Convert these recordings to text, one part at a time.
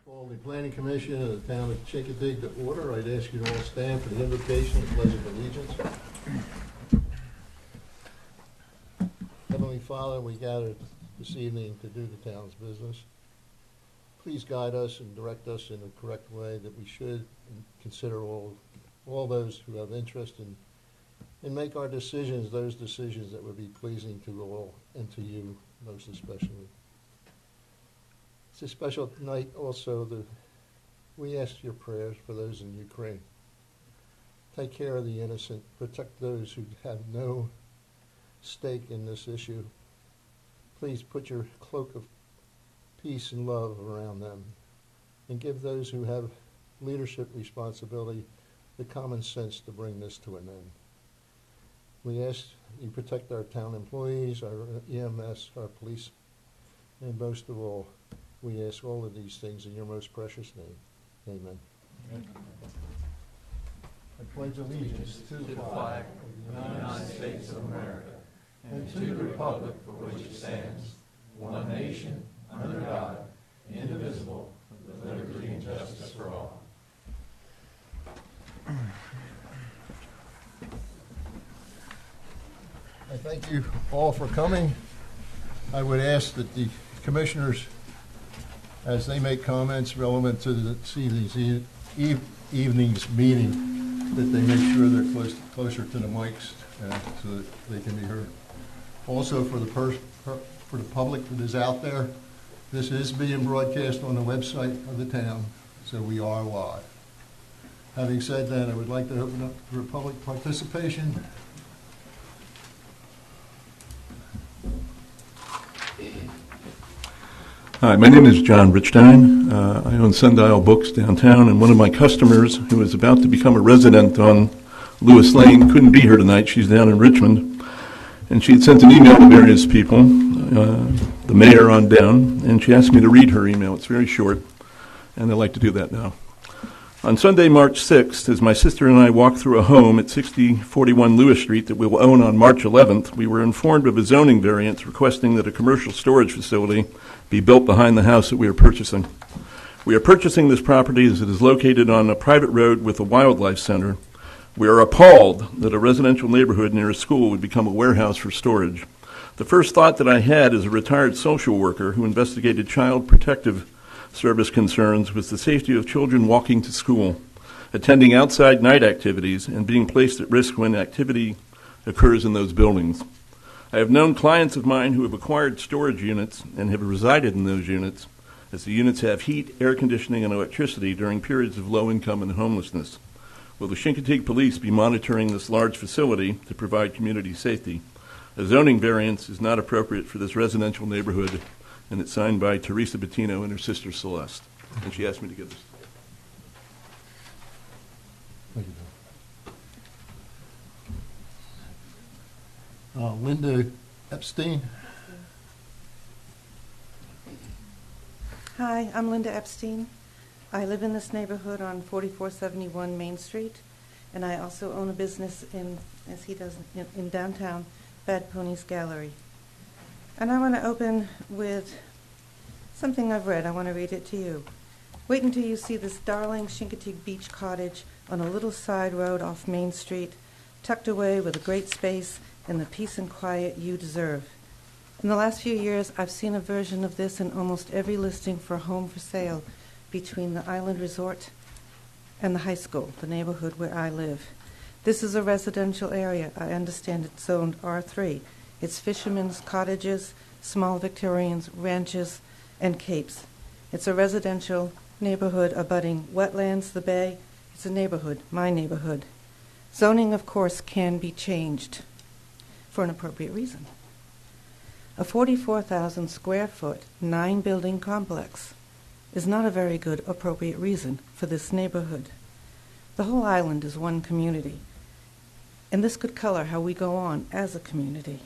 Call the Planning Commission of the Town of Chincoteague to order. I'd ask you to all stand for the invocation and pledge of allegiance. Heavenly Father, we gather this evening to do the town's business. Please guide us and direct us in a correct way that we should consider all those who have interest and make our decisions those decisions that would be pleasing to all and to you most especially. It's a special night also. We ask your prayers for those in Ukraine. Take care of the innocent. Protect those who have no stake in this issue. Please put your cloak of peace and love around them and give those who have leadership responsibility the common sense to bring this to an end. We ask you protect our town employees, our EMS, our police, and most of all, we ask all of these things in your most precious name. Amen. Amen. I pledge allegiance to the flag of the United States of America and to the republic for which it stands, one nation, under God, indivisible, with liberty and justice for all. I thank you all for coming. I would ask that the commissioners, as they make comments relevant to this evening's meeting, that they make sure they're closer to the mics so that they can be heard. Also, for the public that is out there, this is being broadcast on the website of the town, so we are live. Having said that, I would like to open up for public participation. Hi, my name is John Richstein. I own Sundial Books downtown, and one of my customers who is about to become a resident on Lewis Lane couldn't be here tonight. She's down in Richmond, and she had sent an email to various people, the mayor on down, and she asked me to read her email. It's very short, and I'd like to do that now. On Sunday, March 6th, as my sister and I walked through a home at 6041 Lewis Street that we will own on March 11th, we were informed of a zoning variance requesting that a commercial storage facility be built behind the house that we are purchasing. We are purchasing this property as it is located on a private road with a wildlife center. We are appalled that a residential neighborhood near a school would become a warehouse for storage. The first thought that I had as a retired social worker who investigated child protective service concerns was the safety of children walking to school, attending outside night activities, and being placed at risk when activity occurs in those buildings. I have known clients of mine who have acquired storage units and have resided in those units, as the units have heat, air conditioning, and electricity during periods of low income and homelessness. Will the Chincoteague Police be monitoring this large facility to provide community safety? A zoning variance is not appropriate for this residential neighborhood, and it's signed by Teresa Bettino and her sister Celeste. And she asked me to give this. Thank you, Don. Linda Epstein. Hi, I'm Linda Epstein. I live in this neighborhood on 4471 Main Street, and I also own a business as he does, in downtown Bad Ponies Gallery. And I want to open with something I've read. I want to read it to you. Wait until you see this darling Chincoteague beach cottage on a little side road off Main Street, tucked away with a great space and the peace and quiet you deserve. In the last few years, I've seen a version of this in almost every listing for a home for sale between the Island Resort and the high school, the neighborhood where I live. This is a residential area. I understand it's zoned R3. It's fishermen's cottages, small Victorians, ranches, and capes. It's a residential neighborhood abutting wetlands, the bay. It's a neighborhood, my neighborhood. Zoning, of course, can be changed for an appropriate reason. A 44,000 square foot, 9-building complex is not a very good appropriate reason for this neighborhood. The whole island is one community, and this could color how we go on as a community.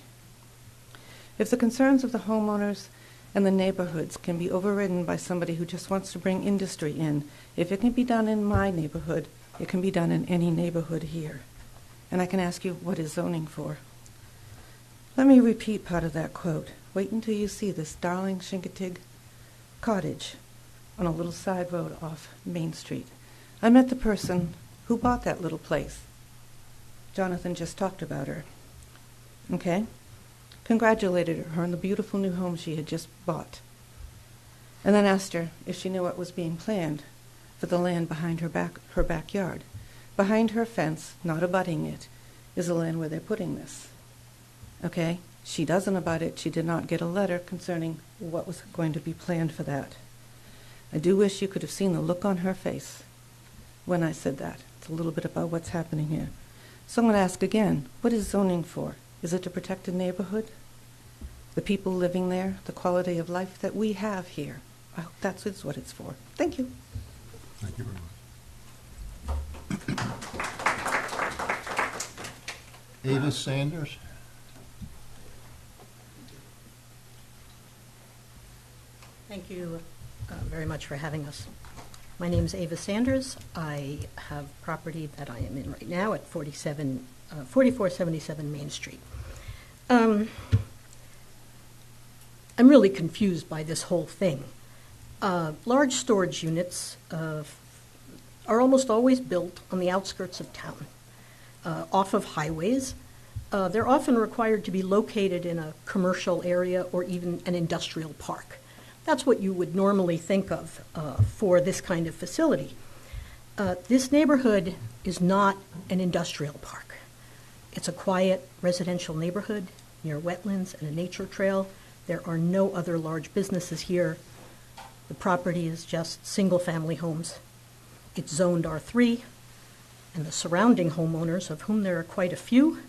If the concerns of the homeowners and the neighborhoods can be overridden by somebody who just wants to bring industry in, if it can be done in my neighborhood, it can be done in any neighborhood here. And I can ask you, what is zoning for? Let me repeat part of that quote. Wait until you see this darling Chincoteague cottage on a little side road off Main Street. I met the person who bought that little place. Jonathan just talked about her. Okay? Congratulated her on the beautiful new home she had just bought. And then asked her if she knew what was being planned for the land behind her backyard. Behind her fence, not abutting it, is the land where they're putting this. Okay? She doesn't abut it. She did not get a letter concerning what was going to be planned for that. I do wish you could have seen the look on her face when I said that. It's a little bit about what's happening here. So I'm going to ask again, what is zoning for? Is it to protect the neighborhood? The people living there? The quality of life that we have here? I hope that's what it's for. Thank you. Thank you very much. Ava Sanders? Thank you very much for having us. My name is Ava Sanders. I have property that I am in right now at 4477 Main Street. I'm really confused by this whole thing. Large storage units are almost always built on the outskirts of town, off of highways. They're often required to be located in a commercial area or even an industrial park. That's what you would normally think of for this kind of facility. This neighborhood is not an industrial park. It's a quiet residential neighborhood near wetlands and a nature trail. There are no other large businesses here. The property is just single-family homes. It's zoned R3, and the surrounding homeowners, of whom there are quite a few,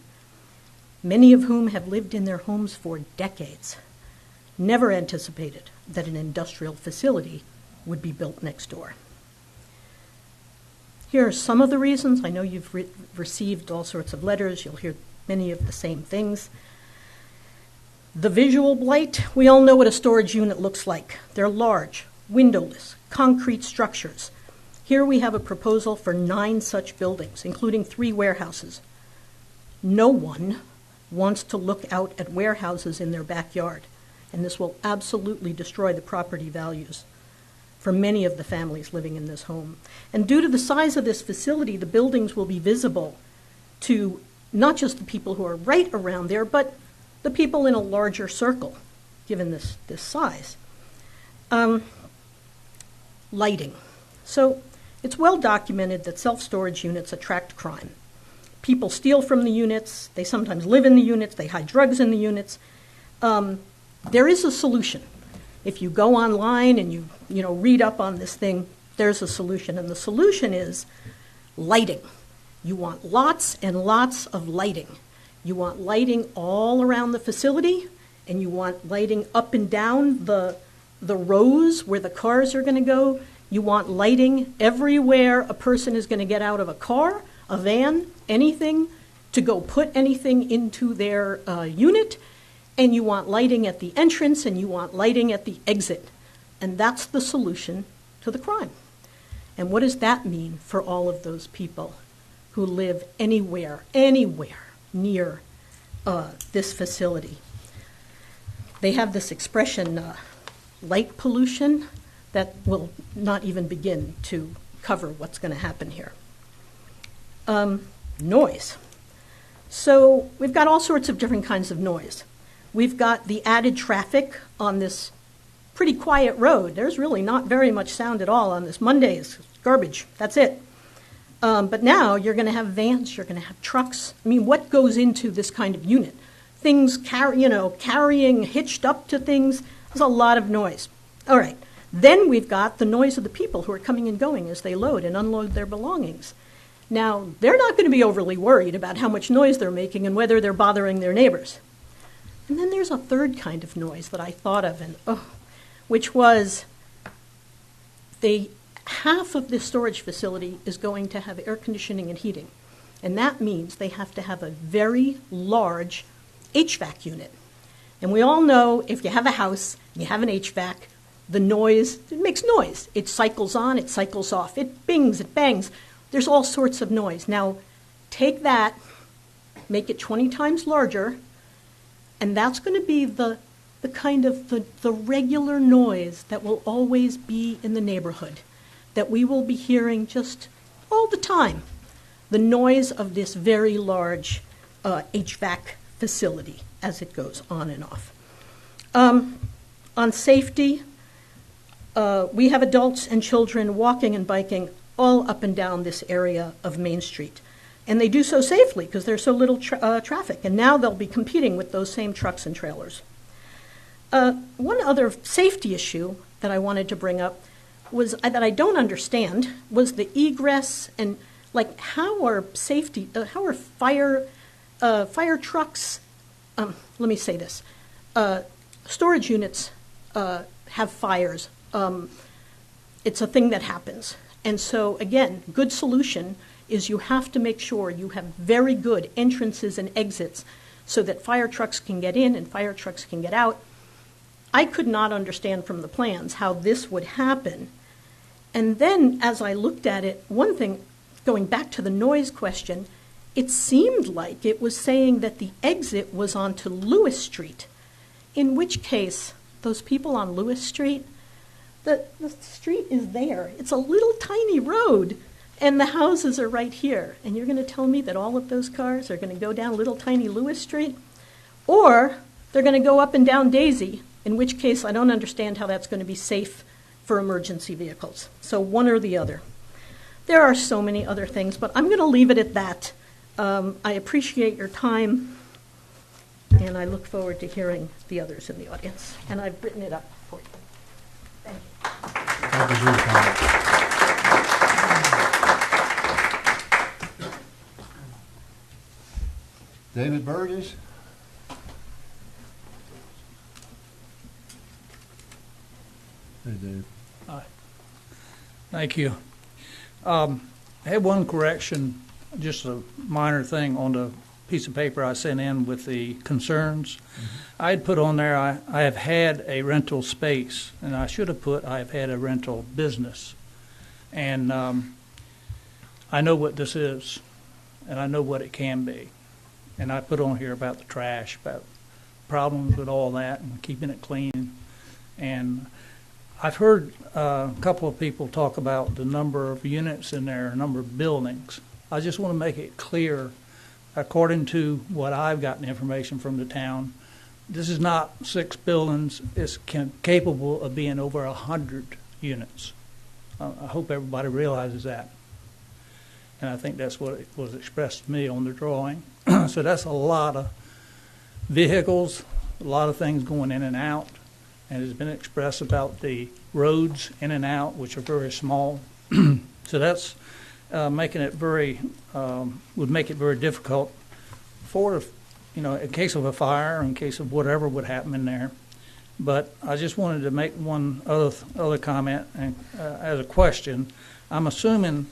many of whom have lived in their homes for decades, never anticipated that an industrial facility would be built next door. Here are some of the reasons. I know you've received all sorts of letters. You'll hear many of the same things. The visual blight, we all know what a storage unit looks like. They're large, windowless, concrete structures. Here we have a proposal for 9 such buildings, including 3 warehouses. No one wants to look out at warehouses in their backyard, and this will absolutely destroy the property values for many of the families living in this home. And due to the size of this facility, the buildings will be visible to not just the people who are right around there, but the people in a larger circle, given this size. Lighting. So it's well documented that self-storage units attract crime. People steal from the units. They sometimes live in the units. They hide drugs in the units. There is a solution. If you go online and you read up on this thing, there's a solution. And the solution is lighting. You want lots and lots of lighting. You want lighting all around the facility, and you want lighting up and down the rows where the cars are going to go. You want lighting everywhere a person is going to get out of a car, a van, anything, to go put anything into their unit. And you want lighting at the entrance, and you want lighting at the exit. And that's the solution to the crime. And what does that mean for all of those people who live anywhere near this facility? They have this expression, light pollution, that will not even begin to cover what's going to happen here. Noise. So we've got all sorts of different kinds of noise. We've got the added traffic on this pretty quiet road. There's really not very much sound at all on this. Mondays, garbage, that's it. But now you're going to have vans, you're going to have trucks. I mean, what goes into this kind of unit? Things carrying hitched up to things. There's a lot of noise. All right. Then we've got the noise of the people who are coming and going as they load and unload their belongings. Now, they're not going to be overly worried about how much noise they're making and whether they're bothering their neighbors. And then there's a third kind of noise that I thought of, which was half of this storage facility is going to have air conditioning and heating. And that means they have to have a very large HVAC unit. And we all know if you have a house and you have an HVAC, the noise, it makes noise. It cycles on, it cycles off, it bings, it bangs. There's all sorts of noise. Now, take that, make it 20 times larger, and that's going to be the the kind of the regular noise that will always be in the neighborhood, that we will be hearing just all the time, the noise of this very large HVAC facility as it goes on and off. On safety, we have adults and children walking and biking all up and down this area of Main Street. And they do so safely because there's so little traffic. And now they'll be competing with those same trucks and trailers. One other safety issue that I wanted to bring up was that I don't understand was the egress and like how are fire trucks, let me say this, storage units have fires. It's a thing that happens. And so, again, good solution is you have to make sure you have very good entrances and exits so that fire trucks can get in and fire trucks can get out. I could not understand from the plans how this would happen. And then as I looked at it, one thing, going back to the noise question, it seemed like it was saying that the exit was onto Lewis Street, in which case those people on Lewis Street, the street is there. It's a little tiny road, and the houses are right here. And you're going to tell me that all of those cars are going to go down little tiny Lewis Street? Or they're going to go up and down Daisy, in which case I don't understand how that's going to be safe for emergency vehicles. So one or the other. There are so many other things, but I'm going to leave it at that. I appreciate your time, and I look forward to hearing the others in the audience. And I've written it up for you. Thank you. That was your comment. David Burgess? Hey, Dave. Hi. Thank you. I had one correction, just a minor thing on the piece of paper I sent in with the concerns. I had put on there, I have had a rental space, and I should have put I have had a rental business. And I know what this is, and I know what it can be. And I put on here about the trash, about problems with all that and keeping it clean. And I've heard a couple of people talk about the number of units in there, number of buildings. I just want to make it clear, according to what I've gotten information from the town, this is not 6 buildings. It's capable of being over 100 units. I hope everybody realizes that. And I think that's what it was expressed to me on the drawing. So that's a lot of vehicles, a lot of things going in and out. And it's been expressed about the roads in and out, which are very small. So that's making it would make it very difficult for, in case of a fire, in case of whatever would happen in there. But I just wanted to make one other comment and as a question. I'm assuming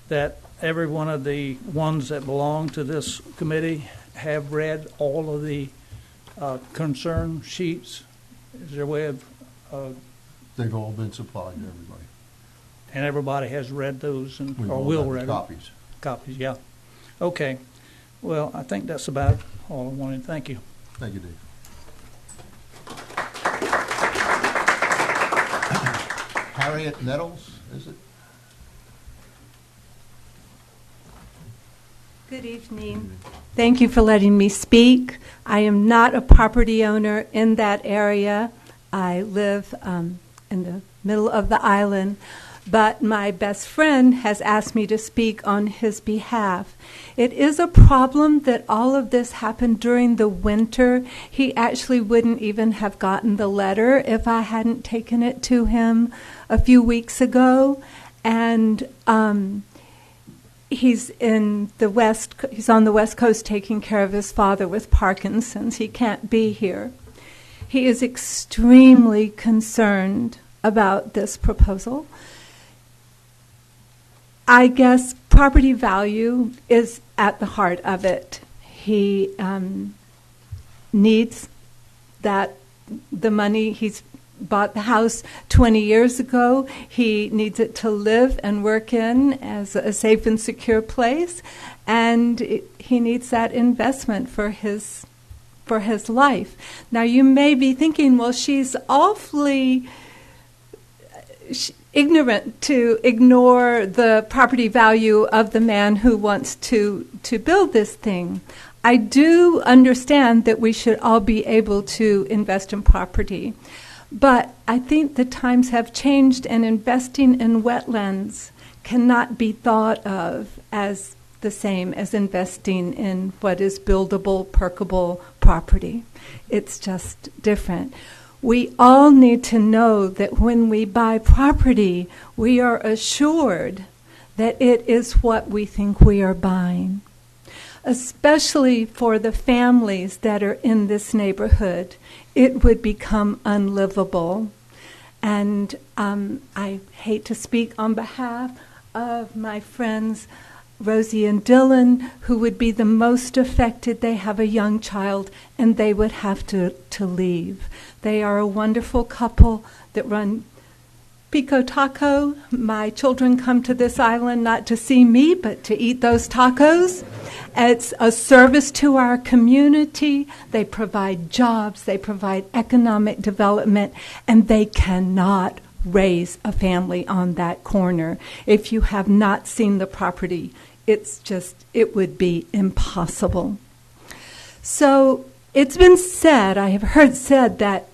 that every one of the ones that belong to this committee have read all of the concern sheets. Is there a way of... They've all been supplied to everybody. And everybody has read those or all will got read copies. them? Copies, yeah. Okay. Well, I think that's about all I wanted. Thank you. Thank you, Dave. Harriet Nettles, is it? Good evening. Thank you for letting me speak. I am not a property owner in that area. I live in the middle of the island, but my best friend has asked me to speak on his behalf. It is a problem that all of this happened during the winter. He actually wouldn't even have gotten the letter if I hadn't taken it to him a few weeks ago. And he's on the West Coast taking care of his father with Parkinson's. He can't be here. He is extremely concerned about this proposal. I guess property value is at the heart of it. He needs the money. He's bought the house 20 years ago. He needs it to live and work in as a safe and secure place. And he needs that investment for his for his life. Now, you may be thinking, well, she's awfully ignorant to ignore the property value of the man who wants to build this thing. I do understand that we should all be able to invest in property, but I think the times have changed, and investing in wetlands cannot be thought of as the same as investing in what is buildable, perkable property. It's just different. We all need to know that when we buy property, we are assured that it is what we think we are buying, especially for the families that are in this neighborhood. It would become unlivable. And I hate to speak on behalf of my friends Rosie and Dylan, who would be the most affected. They have a young child, and they would have to leave. They are a wonderful couple that run Pico Taco. My children come to this island not to see me, but to eat those tacos. It's a service to our community. They provide jobs, they provide economic development, and they cannot raise a family on that corner. If you have not seen the property, it would be impossible. So it's been said, I have heard said, that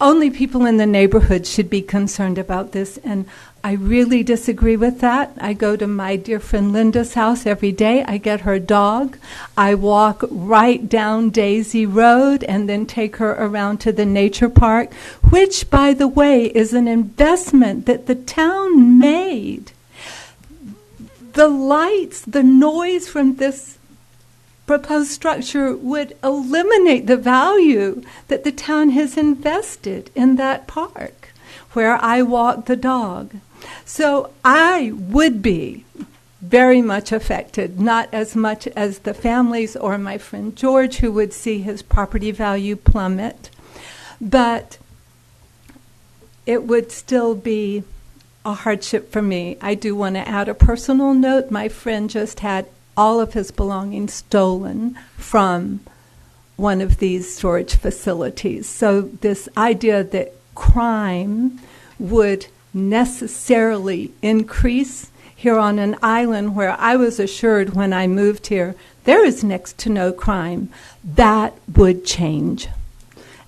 only people in the neighborhood should be concerned about this, and I really disagree with that. I go to my dear friend Linda's house every day. I get her dog. I walk right down Daisy Road and then take her around to the nature park, which, by the way, is an investment that the town made. The lights, the noise from this proposed structure would eliminate the value that the town has invested in that park where I walk the dog. So I would be very much affected, not as much as the families or my friend George, who would see his property value plummet, but it would still be a hardship for me. I do want to add a personal note. My friend just had all of his belongings stolen from one of these storage facilities. So this idea that crime would necessarily increase here on an island where I was assured when I moved here there is next to no crime, that would change.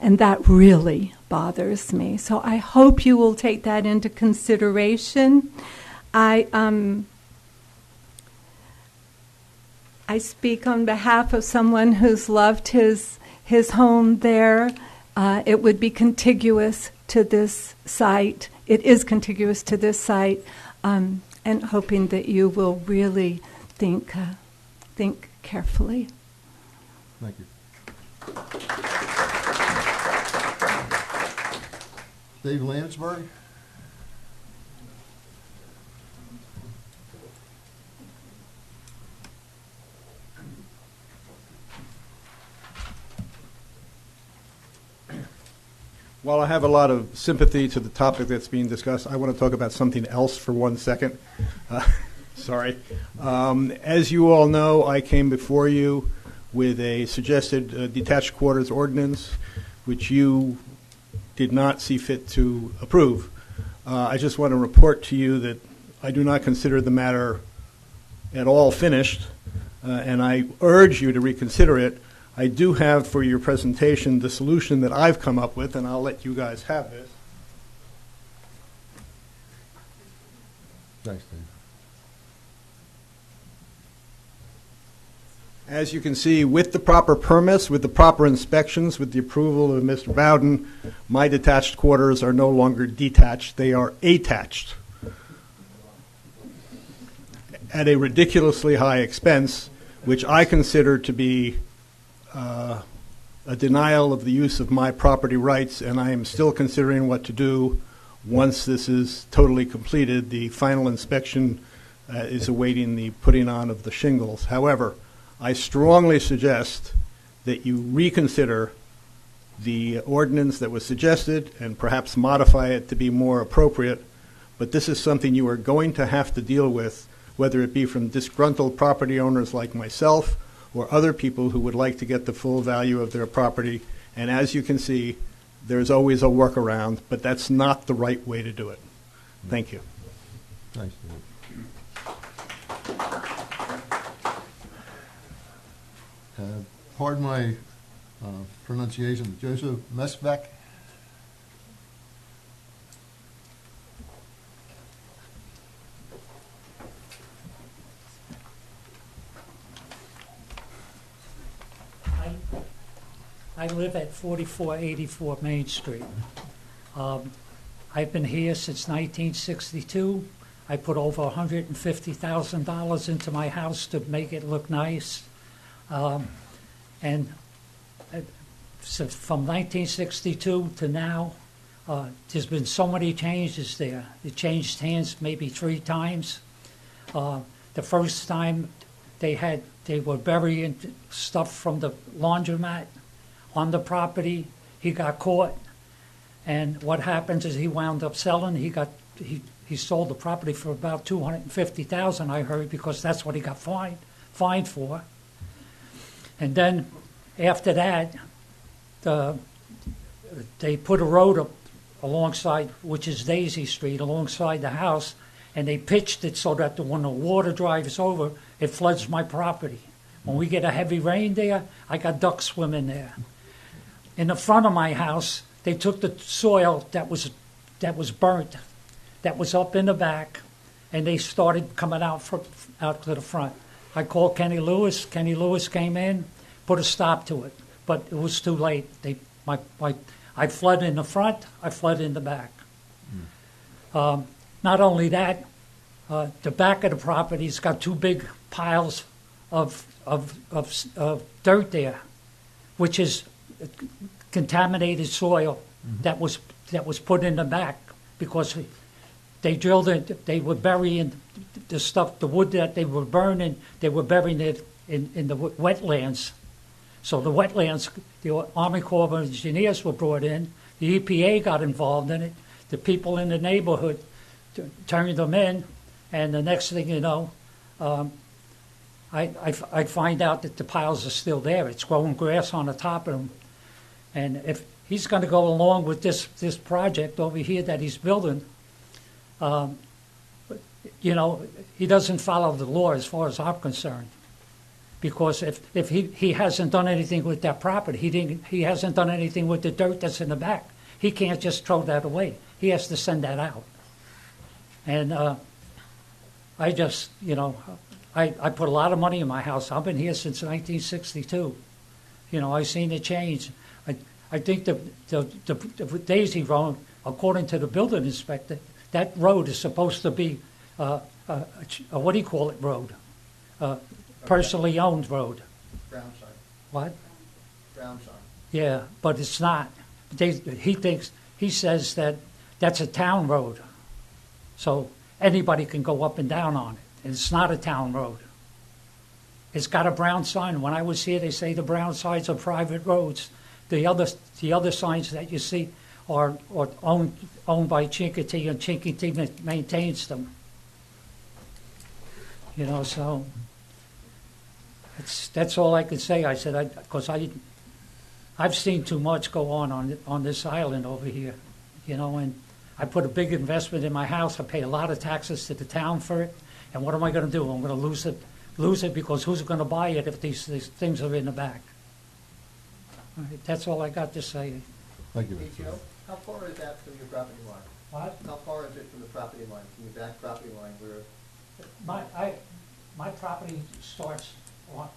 And that really bothers me. So I hope you will take that into consideration. I speak on behalf of someone who's loved his home there. It would be contiguous to this site. It is contiguous to this site, and hoping that you will really think carefully. Thank you. Dave Landsberg? While I have a lot of sympathy to the topic that's being discussed, I want to talk about something else for 1 second. Sorry. As you all know, I came before you with a suggested detached quarters ordinance, which you did not see fit to approve. I just want to report to you that I do not consider the matter at all finished, and I urge you to reconsider it. I do have for your presentation the solution that I've come up with, and I'll let you guys have this. Thanks, Dave. As you can see, with the proper permits, with the proper inspections, with the approval of Mr. Bowden, my detached quarters are no longer detached. They are attached at a ridiculously high expense, which I consider to be a denial of the use of my property rights, and I am still considering what to do once this is totally completed. The final inspection is awaiting the putting on of the shingles. However, I strongly suggest that you reconsider the ordinance that was suggested and perhaps modify it to be more appropriate, but this is something you are going to have to deal with, whether it be from disgruntled property owners like myself or other people who would like to get the full value of their property. And as you can see, there's always a workaround, but that's not the right way to do it. Thank you. Thanks, David. Pardon my pronunciation, Joseph Mesbeck? I live at 4484 Main Street. I've been here since 1962. I put over $150,000 into my house to make it look nice. And so from 1962 to now, there's been so many changes there. It changed hands maybe 3 times. The first time they were burying stuff from the laundromat on the property. He got caught, and what happens is he wound up selling. He sold the property for about $250,000, I heard, because that's what he got fined for. And then after that, they put a road up alongside, which is Daisy Street, alongside the house, and they pitched it so that when the water drives over, it floods my property. When we get a heavy rain there, I got ducks swimming there. In the front of my house, they took the soil that was burnt, that was up in the back, and they started coming out to the front. I called Kenny Lewis. Kenny Lewis came in, put a stop to it, but it was too late. I flooded in the front, I flooded in the back. Not only that, the back of the property's got 2 big piles of dirt there, which is contaminated soil that was put in the back because they drilled it. They were burying the stuff, the wood that they were burning. They were burying it in the wetlands. So the wetlands, the Army Corps of Engineers were brought in. The EPA got involved in it. The people in the neighborhood turned them in, and the next thing you know, I find out that the piles are still there. It's growing grass on the top of them. And if he's going to go along with this project over here that he's building, he doesn't follow the law as far as I'm concerned. Because if he hasn't done anything with that property, he hasn't done anything with the dirt that's in the back. He can't just throw that away. He has to send that out. And I just, I put a lot of money in my house. I've been here since 1962. I've seen it change. I think the Daisy Road, according to the building inspector, that road is supposed to be a what do you call it road? Personally owned road. Ground sign. What? Ground sign. Yeah, but it's not. He says that that's a town road. So anybody can go up and down on it. And it's not a town road. It's got a brown sign. When I was here, they say the brown signs are private roads. The other signs that you see are owned by Chincoteague, and Chincoteague maintains them. So that's all I can say. I said because I've seen too much go on this island over here, and I put a big investment in my house. I pay a lot of taxes to the town for it. And what am I going to do? I'm going to lose it because who's going to buy it if these things are in the back? All right, that's all I got to say. Thank you. Joe, how far is that from your property line? What? How far is it from the property line, from your back property line where? My property starts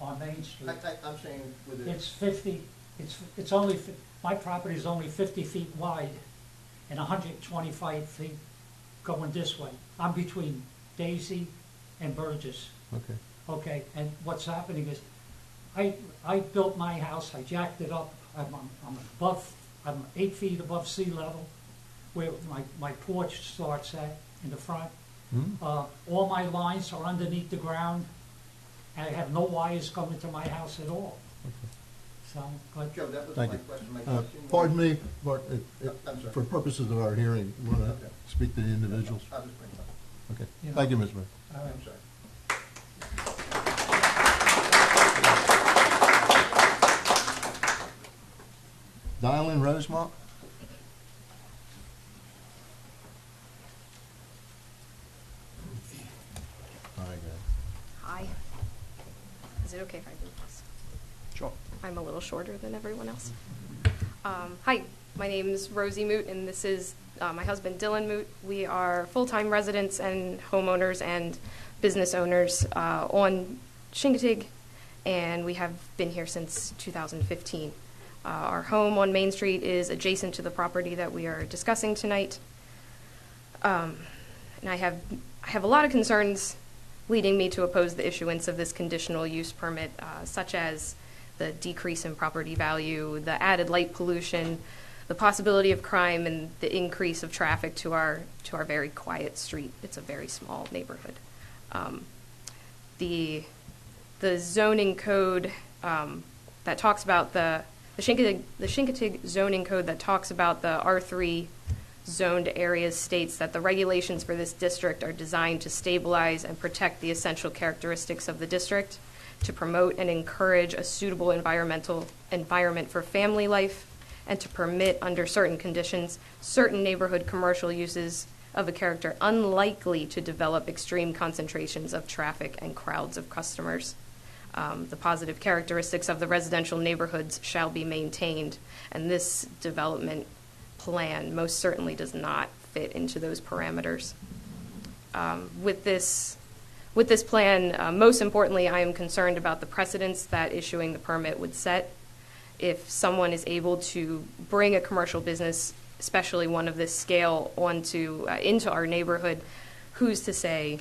on Main Street. I'm saying with it. It's 50. It's only my property is only 50 feet wide, and 125 feet going this way. I'm between Daisy and Burgess. Okay. Okay, and what's happening is, I built my house. I jacked it up. I'm 8 feet above sea level, where my porch starts at in the front. All my lines are underneath the ground, and I have no wires coming to my house at all. So, but Joe, that was Thank my you. question. My question was- Pardon me, Bart, I'm sorry. for purposes of our hearing, you want to Okay. speak to the individuals? I'll just bring it up. Okay. Yeah. Thank you, Ms. Mayor. all right. I'm sorry. in Rosemont? Hi, guys. Hi. Is it okay if I do this? Sure. I'm a little shorter than everyone else. Hi, my name is Rosie Moot, and this is my husband Dylan Moot. We are full-time residents and homeowners and business owners on Chincoteague, and we have been here since 2015. Our home on Main Street is adjacent to the property that we are discussing tonight. And I have a lot of concerns leading me to oppose the issuance of this conditional use permit, such as the decrease in property value, the added light pollution, the possibility of crime, and the increase of traffic to our very quiet street. It's a very small neighborhood. The zoning code that talks about the Chincoteague zoning code that talks about the R3 zoned areas states that the regulations for this district are designed to stabilize and protect the essential characteristics of the district, to promote and encourage a suitable environment for family life, and to permit, under certain conditions, certain neighborhood commercial uses of a character unlikely to develop extreme concentrations of traffic and crowds of customers. The positive characteristics of the residential neighborhoods shall be maintained, and this development plan most certainly does not fit into those parameters. With this plan, most importantly, I am concerned about the precedents that issuing the permit would set. If someone is able to bring a commercial business, especially one of this scale, into our neighborhood, who's to say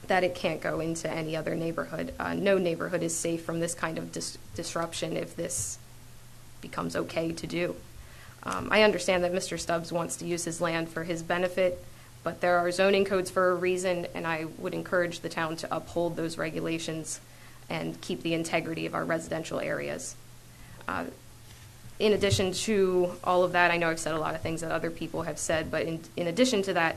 that it can't go into any other neighborhood? No neighborhood is safe from this kind of disruption if this becomes okay to do. I understand that Mr. Stubbs wants to use his land for his benefit, but there are zoning codes for a reason, and I would encourage the town to uphold those regulations and keep the integrity of our residential areas. In addition to all of that, I know I've said a lot of things that other people have said, but in addition to that,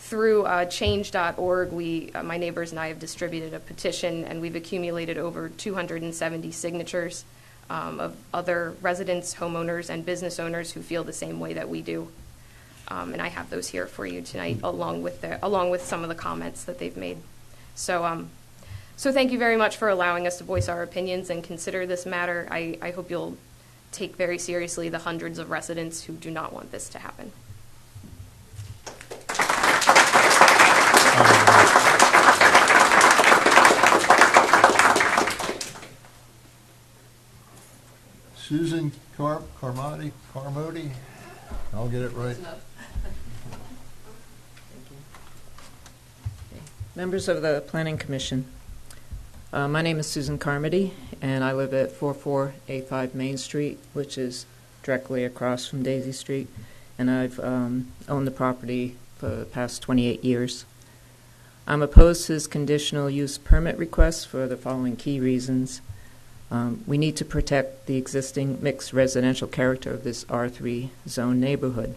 through change.org, my neighbors and I have distributed a petition, and we've accumulated over 270 signatures of other residents, homeowners, and business owners who feel the same way that we do. And I have those here for you tonight, along with some of the comments that they've made. So thank you very much for allowing us to voice our opinions and consider this matter. I hope you'll take very seriously the hundreds of residents who do not want this to happen. Susan Carmody, I'll get it right. Members of the Planning Commission, my name is Susan Carmody, and I live at 4485 Main Street, which is directly across from Daisy Street, and I've owned the property for the past 28 years. I'm opposed to this conditional use permit request for the following key reasons. We need to protect the existing mixed residential character of this R3 zone neighborhood.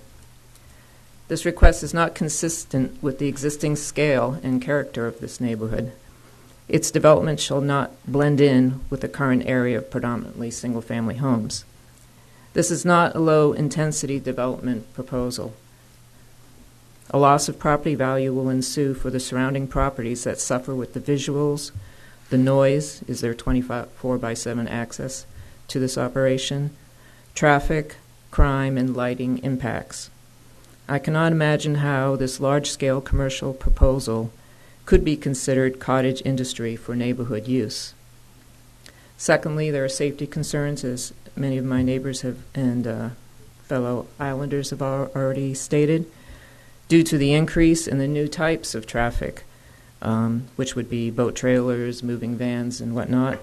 This request is not consistent with the existing scale and character of this neighborhood. Its development shall not blend in with the current area of predominantly single-family homes. This is not a low-intensity development proposal. A loss of property value will ensue for the surrounding properties that suffer with the visuals, the noise, is there 24/7 access to this operation, traffic, crime, and lighting impacts. I cannot imagine how this large-scale commercial proposal could be considered cottage industry for neighborhood use. Secondly, there are safety concerns, as many of my neighbors have and fellow islanders have already stated, due to the increase in the new types of traffic, which would be boat trailers, moving vans, and whatnot,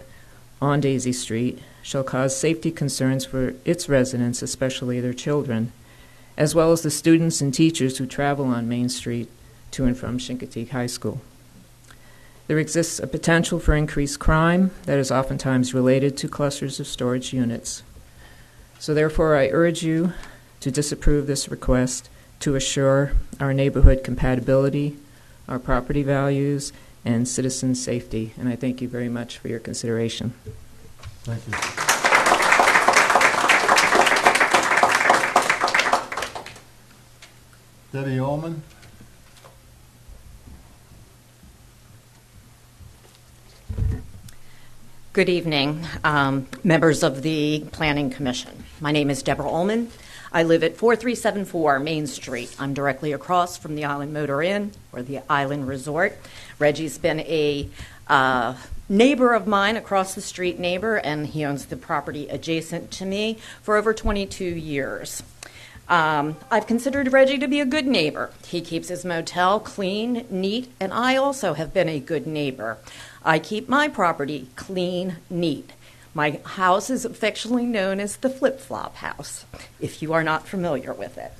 on Daisy Street, shall cause safety concerns for its residents, especially their children, as well as the students and teachers who travel on Main Street to and from Chincoteague High School. There exists a potential for increased crime that is oftentimes related to clusters of storage units. So therefore, I urge you to disapprove this request to assure our neighborhood compatibility, our property values, and citizen safety. And I thank you very much for your consideration. Thank you. Debbie Ullman. Good evening, members of the Planning Commission. My name is Debra Ullman. I live at 4374 Main Street. I'm directly across from the Island Motor Inn, or the Island Resort. Reggie's been a neighbor of mine, across the street neighbor, and he owns the property adjacent to me for over 22 years. I've considered Reggie to be a good neighbor. He keeps his motel clean, neat, and I also have been a good neighbor. I keep my property clean, neat. My house is affectionately known as the flip-flop house, if you are not familiar with it.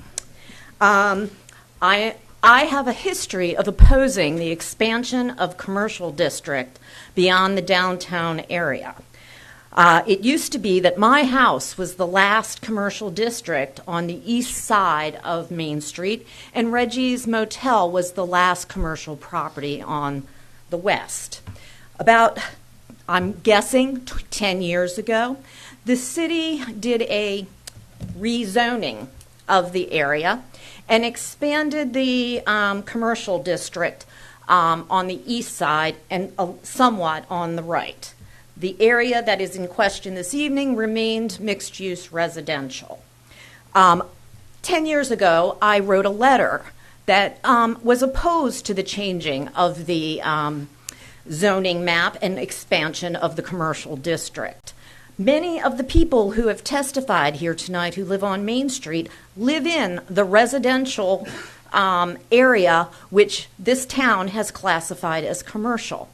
I have a history of opposing the expansion of commercial district beyond the downtown area. It used to be that my house was the last commercial district on the east side of Main Street, and Reggie's Motel was the last commercial property on the west. About, I'm guessing, 10 years ago, the city did a rezoning of the area and expanded the commercial district on the east side and somewhat on the right. The area that is in question this evening remained mixed-use residential. 10 years ago, I wrote a letter that was opposed to the changing of the zoning map and expansion of the commercial district. Many of the people who have testified here tonight who live on Main Street live in the residential area which this town has classified as commercial.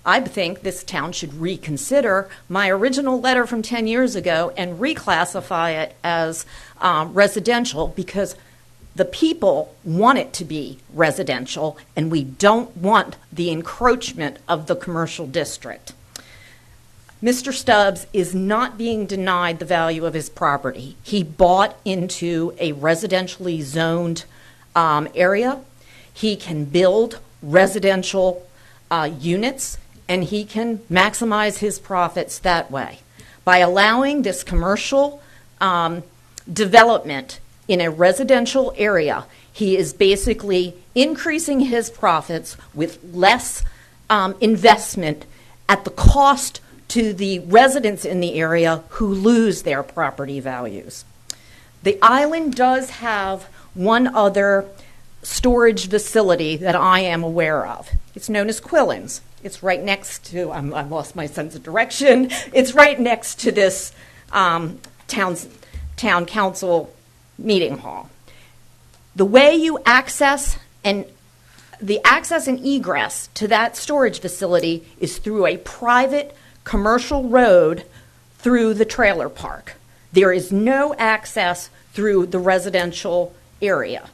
I think this town should reconsider my original letter from 10 years ago and reclassify it as residential, because the people want it to be residential and we don't want the encroachment of the commercial district. Mr. Stubbs is not being denied the value of his property. He bought into a residentially zoned area. He can build residential units, and he can maximize his profits that way. By allowing this commercial development in a residential area, he is basically increasing his profits with less investment at the cost to the residents in the area who lose their property values. The island does have one other storage facility that I am aware of. It's known as Quillen's. It's right next to, I lost my sense of direction, it's right next to this town council meeting hall. The way you access and egress to that storage facility is through a private commercial road through the trailer park. There is no access through the residential area.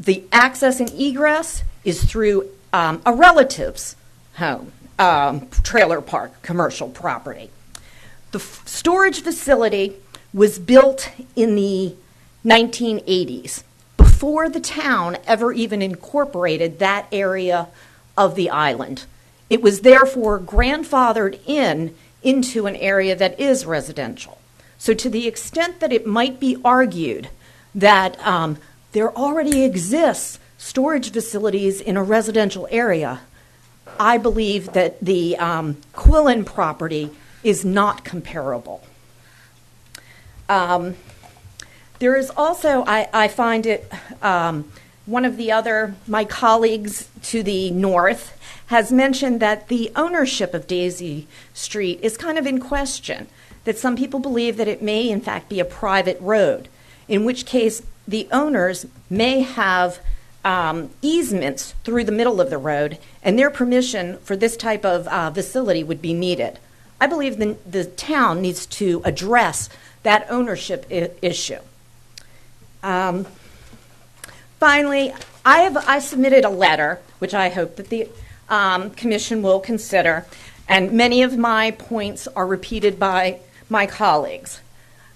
The access and egress is through a relative's home, trailer park, commercial property. The storage facility was built in the 1980s, before the town ever even incorporated that area of the island. It was therefore grandfathered into an area that is residential. So to the extent that it might be argued that there already exists storage facilities in a residential area, I believe that the Quillen property is not comparable. There is also, I find it, one of the other, my colleagues to the north has mentioned that the ownership of Daisy Street is kind of in question, that some people believe that it may in fact be a private road, in which case the owners may have easements through the middle of the road, and their permission for this type of facility would be needed. I believe the town needs to address that ownership issue. Finally, I submitted a letter, which I hope that the Commission will consider, and many of my points are repeated by my colleagues.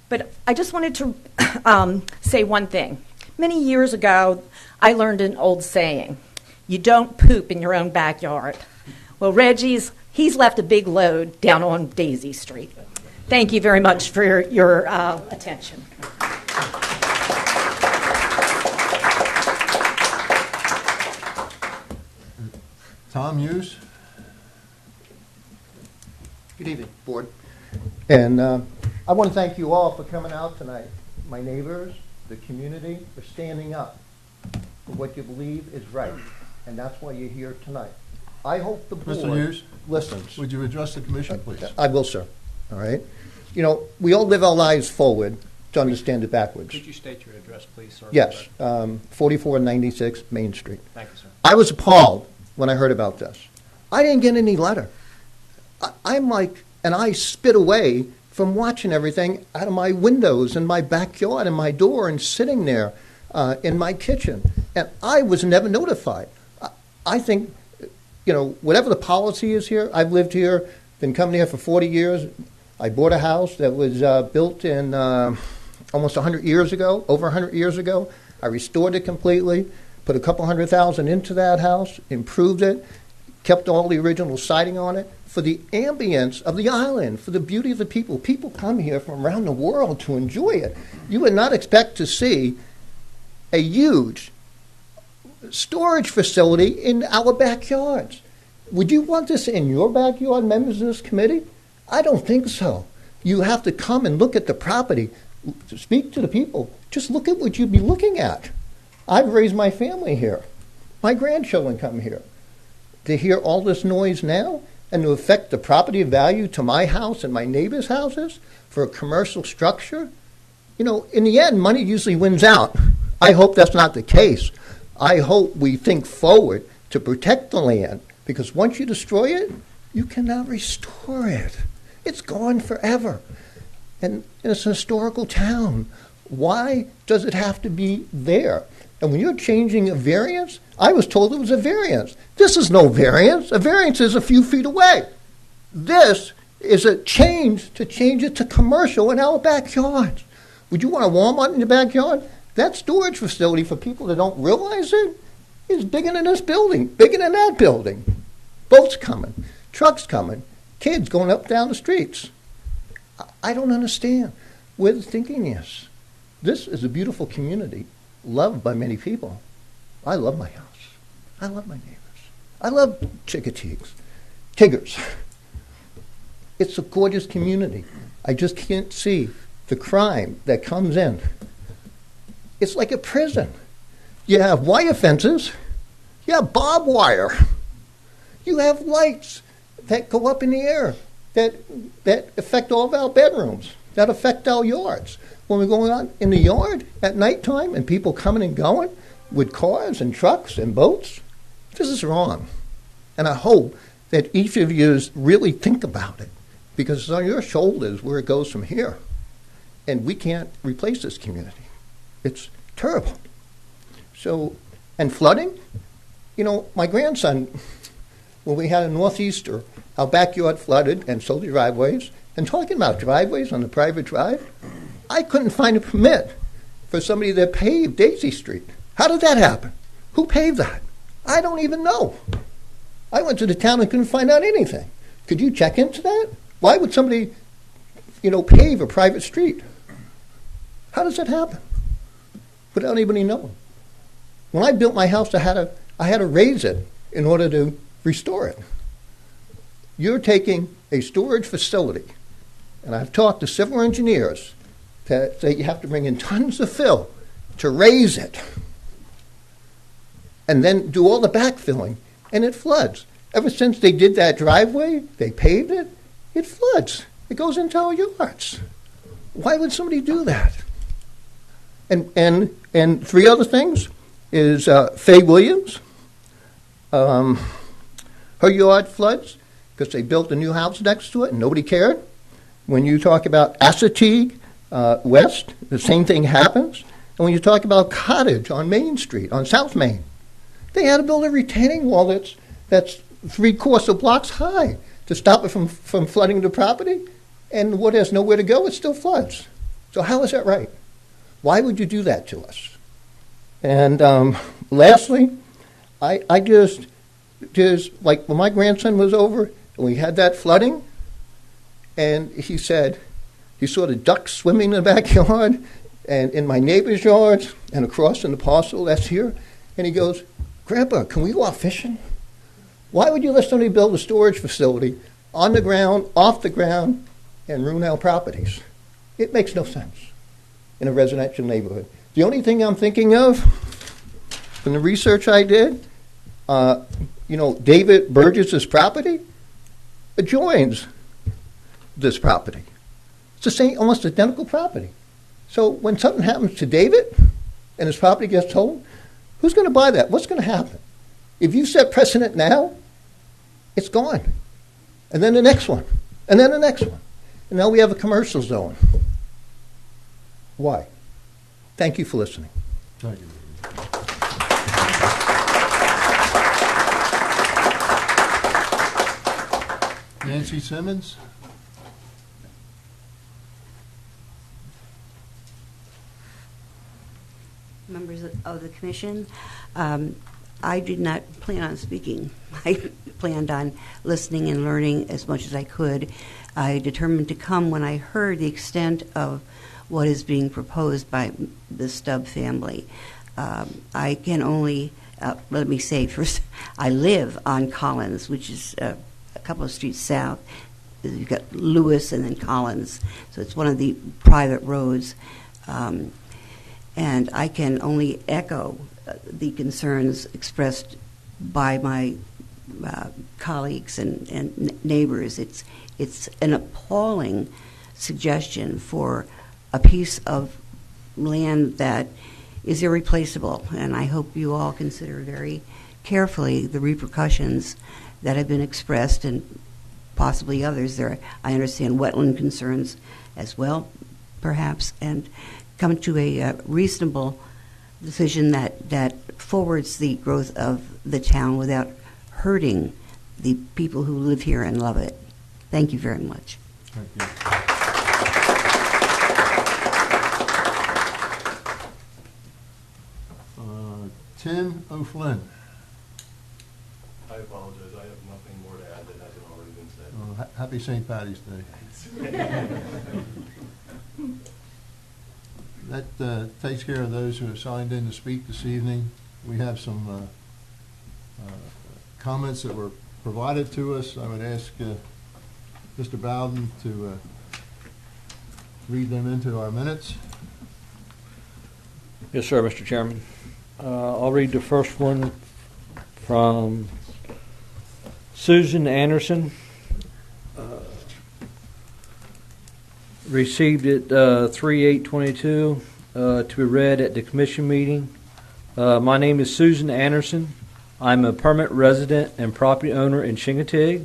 But I just wanted to say one thing. Many years ago, I learned an old saying, you don't poop in your own backyard. Well, he's left a big load down on Daisy Street. Thank you very much for your attention. Tom Hughes? Good evening, Board. And I want to thank you all for coming out tonight. My neighbors, the community, for standing up for what you believe is right. And that's why you're here tonight. I hope the Board Mr. Hughes? listens. Would you address the commission, please? I will, sir. All right? You know, we all live our lives forward to understand it backwards. Could you state your address, please, sir? Yes, 4496 Main Street. Thank you, sir. I was appalled when I heard about this. I didn't get any letter. I'm like, and I spit away from watching everything out of my windows and my backyard and my door and sitting there in my kitchen. And I was never notified. I think, you know, whatever the policy is here, I've lived here, been coming here for 40 years. I bought a house that was built in almost 100 years ago, over 100 years ago. I restored it completely, put a couple $100,000 into that house, improved it, kept all the original siding on it for the ambience of the island, for the beauty of the people. People come here from around the world to enjoy it. You would not expect to see a huge storage facility in our backyards. Would you want this in your backyard, members of this committee? I don't think so. You have to come and look at the property, to speak to the people. Just look at what you'd be looking at. I've raised my family here. My grandchildren come here. To hear all this noise now and to affect the property value to my house and my neighbors' houses for a commercial structure, you know, in the end, money usually wins out. I hope that's not the case. I hope we think forward to protect the land, because once you destroy it, you cannot restore it. It's gone forever. And it's an historical town. Why does it have to be there? And when you're changing a variance, I was told it was a variance. This is no variance. A variance is a few feet away. This is a change to change it to commercial in our backyards. Would you want a Walmart in your backyard? That storage facility, for people that don't realize it, is bigger than this building, bigger than that building. Boats coming, trucks coming, kids going up down the streets. I don't understand where the thinking is. This is a beautiful community, loved by many people. I love my house. I love my neighbors. I love Tiggers. It's a gorgeous community. I just can't see the crime that comes in. It's like a prison. You have wire fences. You have barbed wire. You have lights that go up in the air that affect all of our bedrooms, that affect our yards. When we're going out in the yard at nighttime and people coming and going with cars and trucks and boats, this is wrong. And I hope that each of you really think about it, because it's on your shoulders where it goes from here. And we can't replace this community. It's terrible. So, and flooding, you know, my grandson, when we had a northeaster, our backyard flooded and so the driveways. And talking about driveways on the private drive, I couldn't find a permit for somebody that paved Daisy Street. How did that happen? Who paved that? I don't even know. I went to the town and couldn't find out anything. Could you check into that? Why would somebody, you know, pave a private street? How does that happen? Without anybody knowing. When I built my house, I had to raise it in order to restore it. You're taking a storage facility, and I've talked to civil engineers that say you have to bring in tons of fill to raise it, and then do all the backfilling, and it floods. Ever since they did that driveway, they paved it, it floods. It goes into our yards. Why would somebody do that? And three other things is Faye Williams. Her yard floods because they built a new house next to it and nobody cared. When you talk about Assateague West, the same thing happens. And when you talk about Cottage on Main Street, on South Main, they had to build a retaining wall that's 3/4 blocks high to stop it from flooding the property. And water has nowhere to go, it still floods. So how is that right? Why would you do that to us? And lastly, I just like when my grandson was over and we had that flooding, and he said he saw the ducks swimming in the backyard and in my neighbor's yards and across in the parcel that's here, and he goes, "Grandpa, can we go out fishing?" Why would you let somebody build a storage facility on the ground, off the ground, and ruin our properties? It makes no sense in a residential neighborhood. The only thing I'm thinking of, from the research I did, David Burgess's property adjoins this property. It's the same, almost identical property. So when something happens to David and his property gets sold, who's going to buy that? What's going to happen? If you set precedent now, it's gone. And then the next one, and then the next one. And now we have a commercial zone. Why? Thank you for listening. Thank you. Nancy Simmons? Members of the commission, I did not plan on speaking. I planned on listening and learning as much as I could. I determined to come when I heard the extent of what is being proposed by the Stubb family. I can only, let me say first, I live on Collins, which is a couple of streets south. You've got Lewis and then Collins, so it's one of the private roads. And I can only echo the concerns expressed by my colleagues and neighbors. It's an appalling suggestion for a piece of land that is irreplaceable, and I hope you all consider very carefully the repercussions that have been expressed and possibly others. I understand wetland concerns as well, perhaps, and come to a reasonable decision that forwards the growth of the town without hurting the people who live here and love it. Thank you very much. Thank you. Tim O'Flynn. I apologize. I have nothing more to add that hasn't already been said. Happy St. Patty's Day. That takes care of those who have signed in to speak this evening. We have some comments that were provided to us. I would ask Mr. Bowden to read them into our minutes. Yes, sir, Mr. Chairman. I'll read the first one from Susan Anderson. Received it 3/8/22 to be read at the commission meeting. My name is Susan Anderson. I'm a permanent resident and property owner in Chincoteague.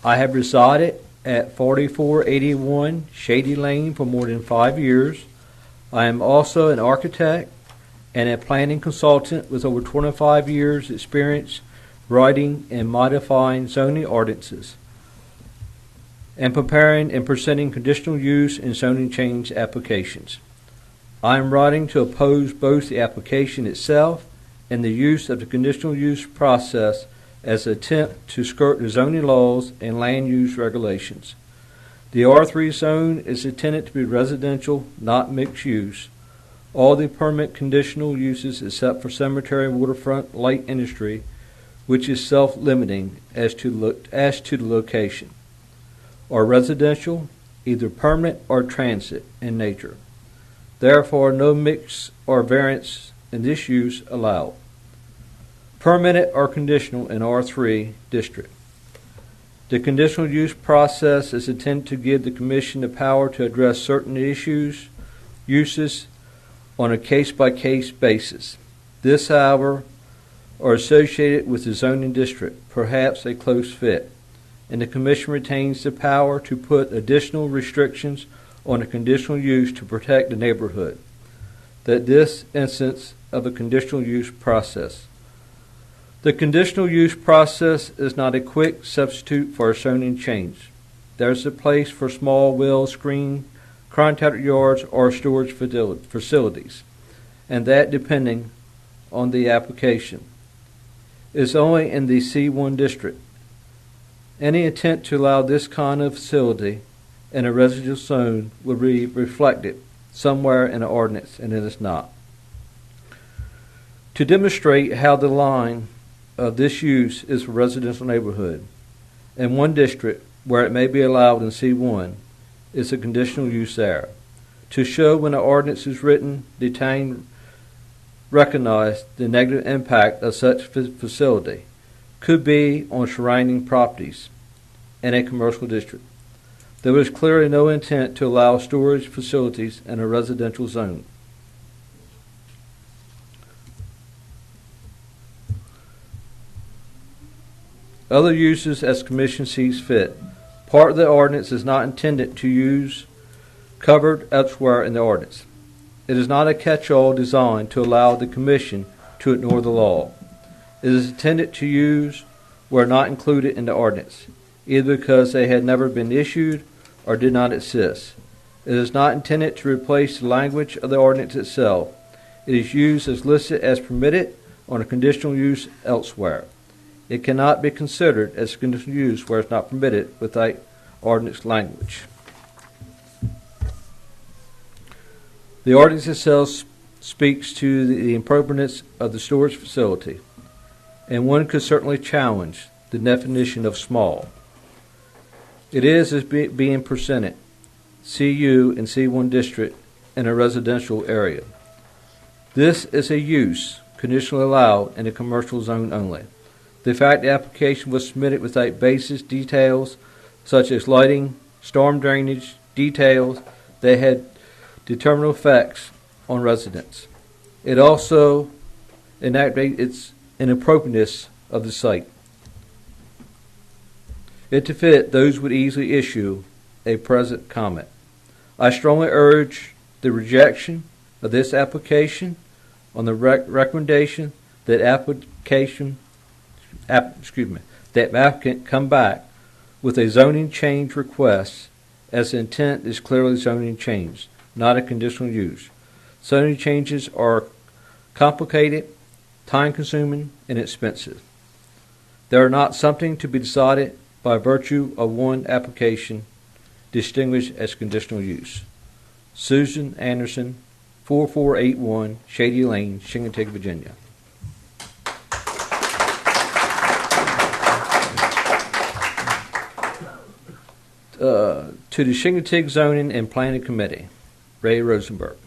I have resided at 4481 Shady Lane for more than 5 years. I am also an architect and a planning consultant with over 25 years' experience writing and modifying zoning ordinances and preparing and presenting conditional use and zoning change applications. I am writing to oppose both the application itself and the use of the conditional use process as an attempt to skirt the zoning laws and land use regulations. The R3 zone is intended to be residential, not mixed use. All the permit conditional uses except for cemetery and waterfront light industry, which is self-limiting as to the location, are residential, either permanent or transit in nature. Therefore, no mix or variance in this use allowed. Permitted or conditional in R3 district. The conditional use process is intended to give the Commission the power to address certain uses on a case-by-case basis. This, however, are associated with the zoning district, perhaps a close fit, and the Commission retains the power to put additional restrictions on a conditional use to protect the neighborhood. That this instance of a conditional use process. The conditional use process is not a quick substitute for a zoning change. There is a place for small well screen, contractor yards, or storage facilities, and that depending on the application. Is only in the C1 district. Any intent to allow this kind of facility in a residential zone will be reflected somewhere in the ordinance, and it is not. To demonstrate how the line of this use is for residential neighborhood. In one district, where it may be allowed in C1, is a conditional use there. To show when an ordinance is written, detained, recognize the negative impact of such facility could be on surrounding properties in a commercial district. There was clearly no intent to allow storage facilities in a residential zone. Other uses as Commission sees fit. Part of the ordinance is not intended to use covered elsewhere in the ordinance. It is not a catch-all designed to allow the Commission to ignore the law. It is intended to use where not included in the ordinance, either because they had never been issued or did not exist. It is not intended to replace the language of the ordinance itself. It is used as listed as permitted on a conditional use elsewhere. It cannot be considered as conditional use where it's not permitted without ordinance language. The ordinance itself speaks to the appropriateness of the storage facility, and one could certainly challenge the definition of small. It is as being presented, CU and C1 district in a residential area. This is a use conditionally allowed in a commercial zone only. The fact the application was submitted without basis details such as lighting, storm drainage, details that had determinable effects on residents. It also enacted its inappropriateness of the site. It to fit, those would easily issue a present comment. I strongly urge the rejection of this application on the recommendation that that applicant come back with a zoning change request, as the intent is clearly zoning change, not a conditional use. Zoning changes are complicated, time-consuming, and expensive. They are not something to be decided by virtue of one application distinguished as conditional use. Susan Anderson, 4481 Shady Lane, Shingatig, Virginia. To the Shingatig Zoning and Planning Committee, Ray Rosenberg.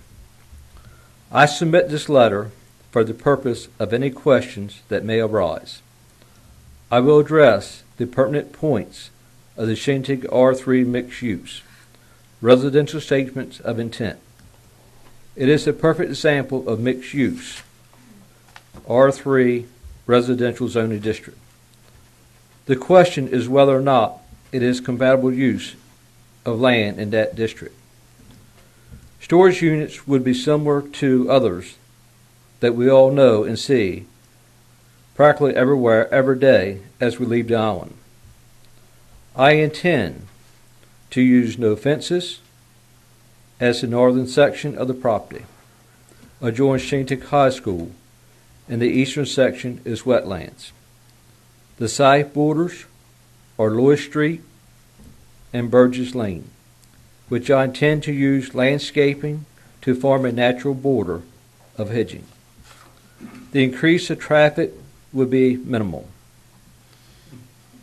I submit this letter for the purpose of any questions that may arise. I will address the pertinent points of the Shingatig R3 mixed use, residential statements of intent. It is a perfect example of mixed use, R3 residential zoning district. The question is whether or not it is compatible use of land in that district. Storage units would be similar to others that we all know and see practically everywhere, every day as we leave the island. I intend to use no fences as the northern section of the property adjoins Shingatig High School, and the eastern section is wetlands. The south borders are Lewis Street and Burgess Lane, which I intend to use landscaping to form a natural border of hedging. The increase of traffic would be minimal.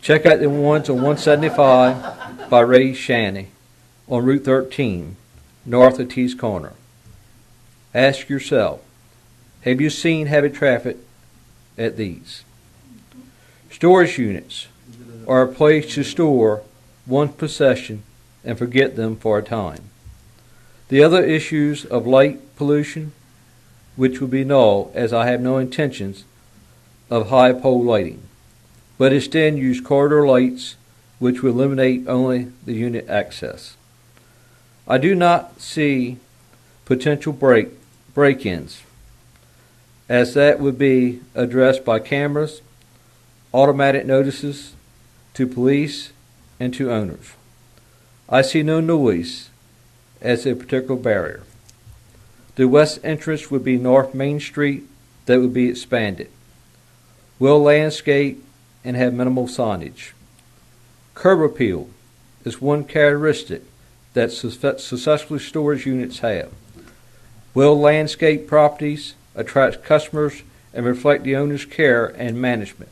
Check out the ones on 175 by Ray Shanny on Route 13, north of Tees Corner. Ask yourself, have you seen heavy traffic at these? Storage units are a place to store one's possession and forget them for a time. The other issues of light pollution, which would be null, as I have no intentions of high pole lighting, but instead use corridor lights, which will eliminate only the unit access. I do not see potential break-ins, as that would be addressed by cameras, automatic notices to police and to owners. I see no noise as a particular barrier. The west entrance would be North Main Street that would be expanded. Will landscape and have minimal signage. Curb appeal is one characteristic that successful storage units have. Will landscape properties attract customers and reflect the owner's care and management.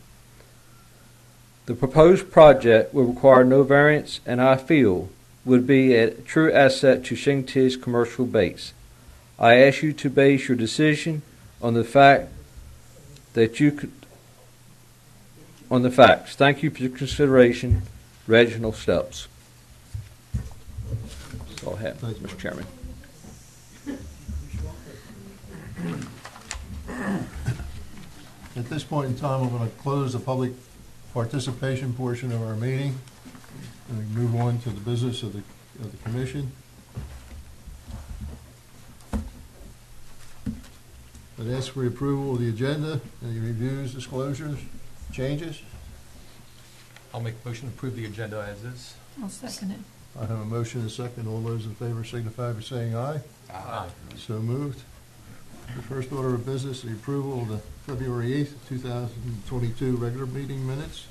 The proposed project will require no variance and I feel would be a true asset to Chincoteague's commercial base. I ask you to base your decision on the fact that you could, on the facts. Thank you for your consideration. Reginald Stubbs. That's all I have, Thank you. Mr. Chairman. At this point in time, we're going to close the public participation portion of our meeting and move on to the business of the commission. I'd ask for approval of the agenda. Any reviews, disclosures, changes? I'll make a motion to approve the agenda as is. I'll second it. I have a motion and a second. All those in favor signify by saying aye. Aye. So moved. The first order of business, the approval of the February 8th, 2022 regular meeting minutes.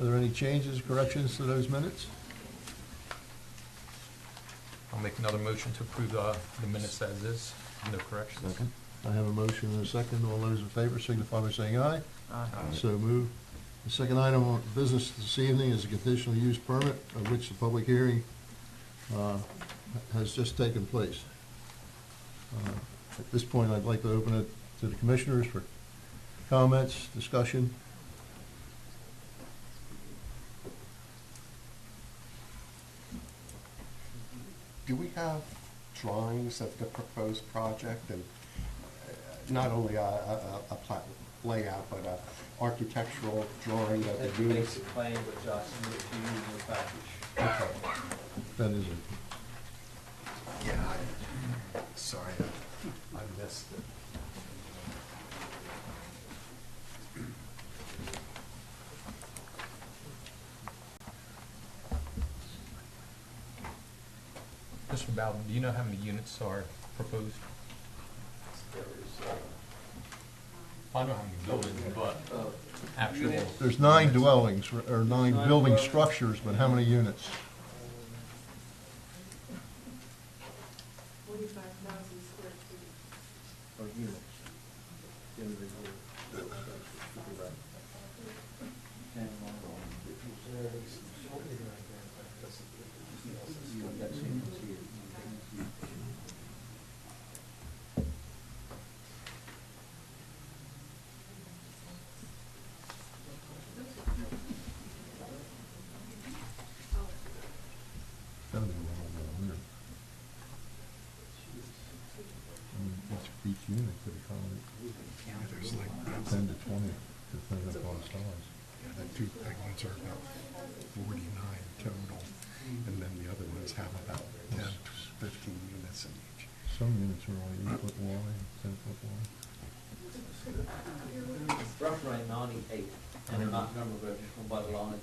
Are there any changes, corrections to those minutes? I'll make another motion to approve the minutes as is. No corrections. Second. I have a motion and a second. All those in favor signify by saying aye. Aye. So moved. The second item of business this evening is a conditional use permit, of which the public hearing has just taken place. At this point, I'd like to open it to the commissioners for comments, discussion. Do we have drawings of the proposed project, and not only a plat layout, but a architectural drawing of the units? Basic plan, which I submitted to you in the package. Okay. That is it. Yeah, sorry, I missed it. Mr. Bowden, do you know how many units are proposed? I know how many buildings, but actual. There's 9 dwellings, or 9 building structures, but how many units? 45,000 square feet. Or units. Gotta be a little over 100. Each unit could accommodate There's like 10 to 20, depending upon size. Yeah, the two big ones are about 49 total, and then the other ones have about 10 to 15 units in each. Some units are only 8 foot wide, 10 foot wide. Rough around 98, and they're not numbered, but just going by the line.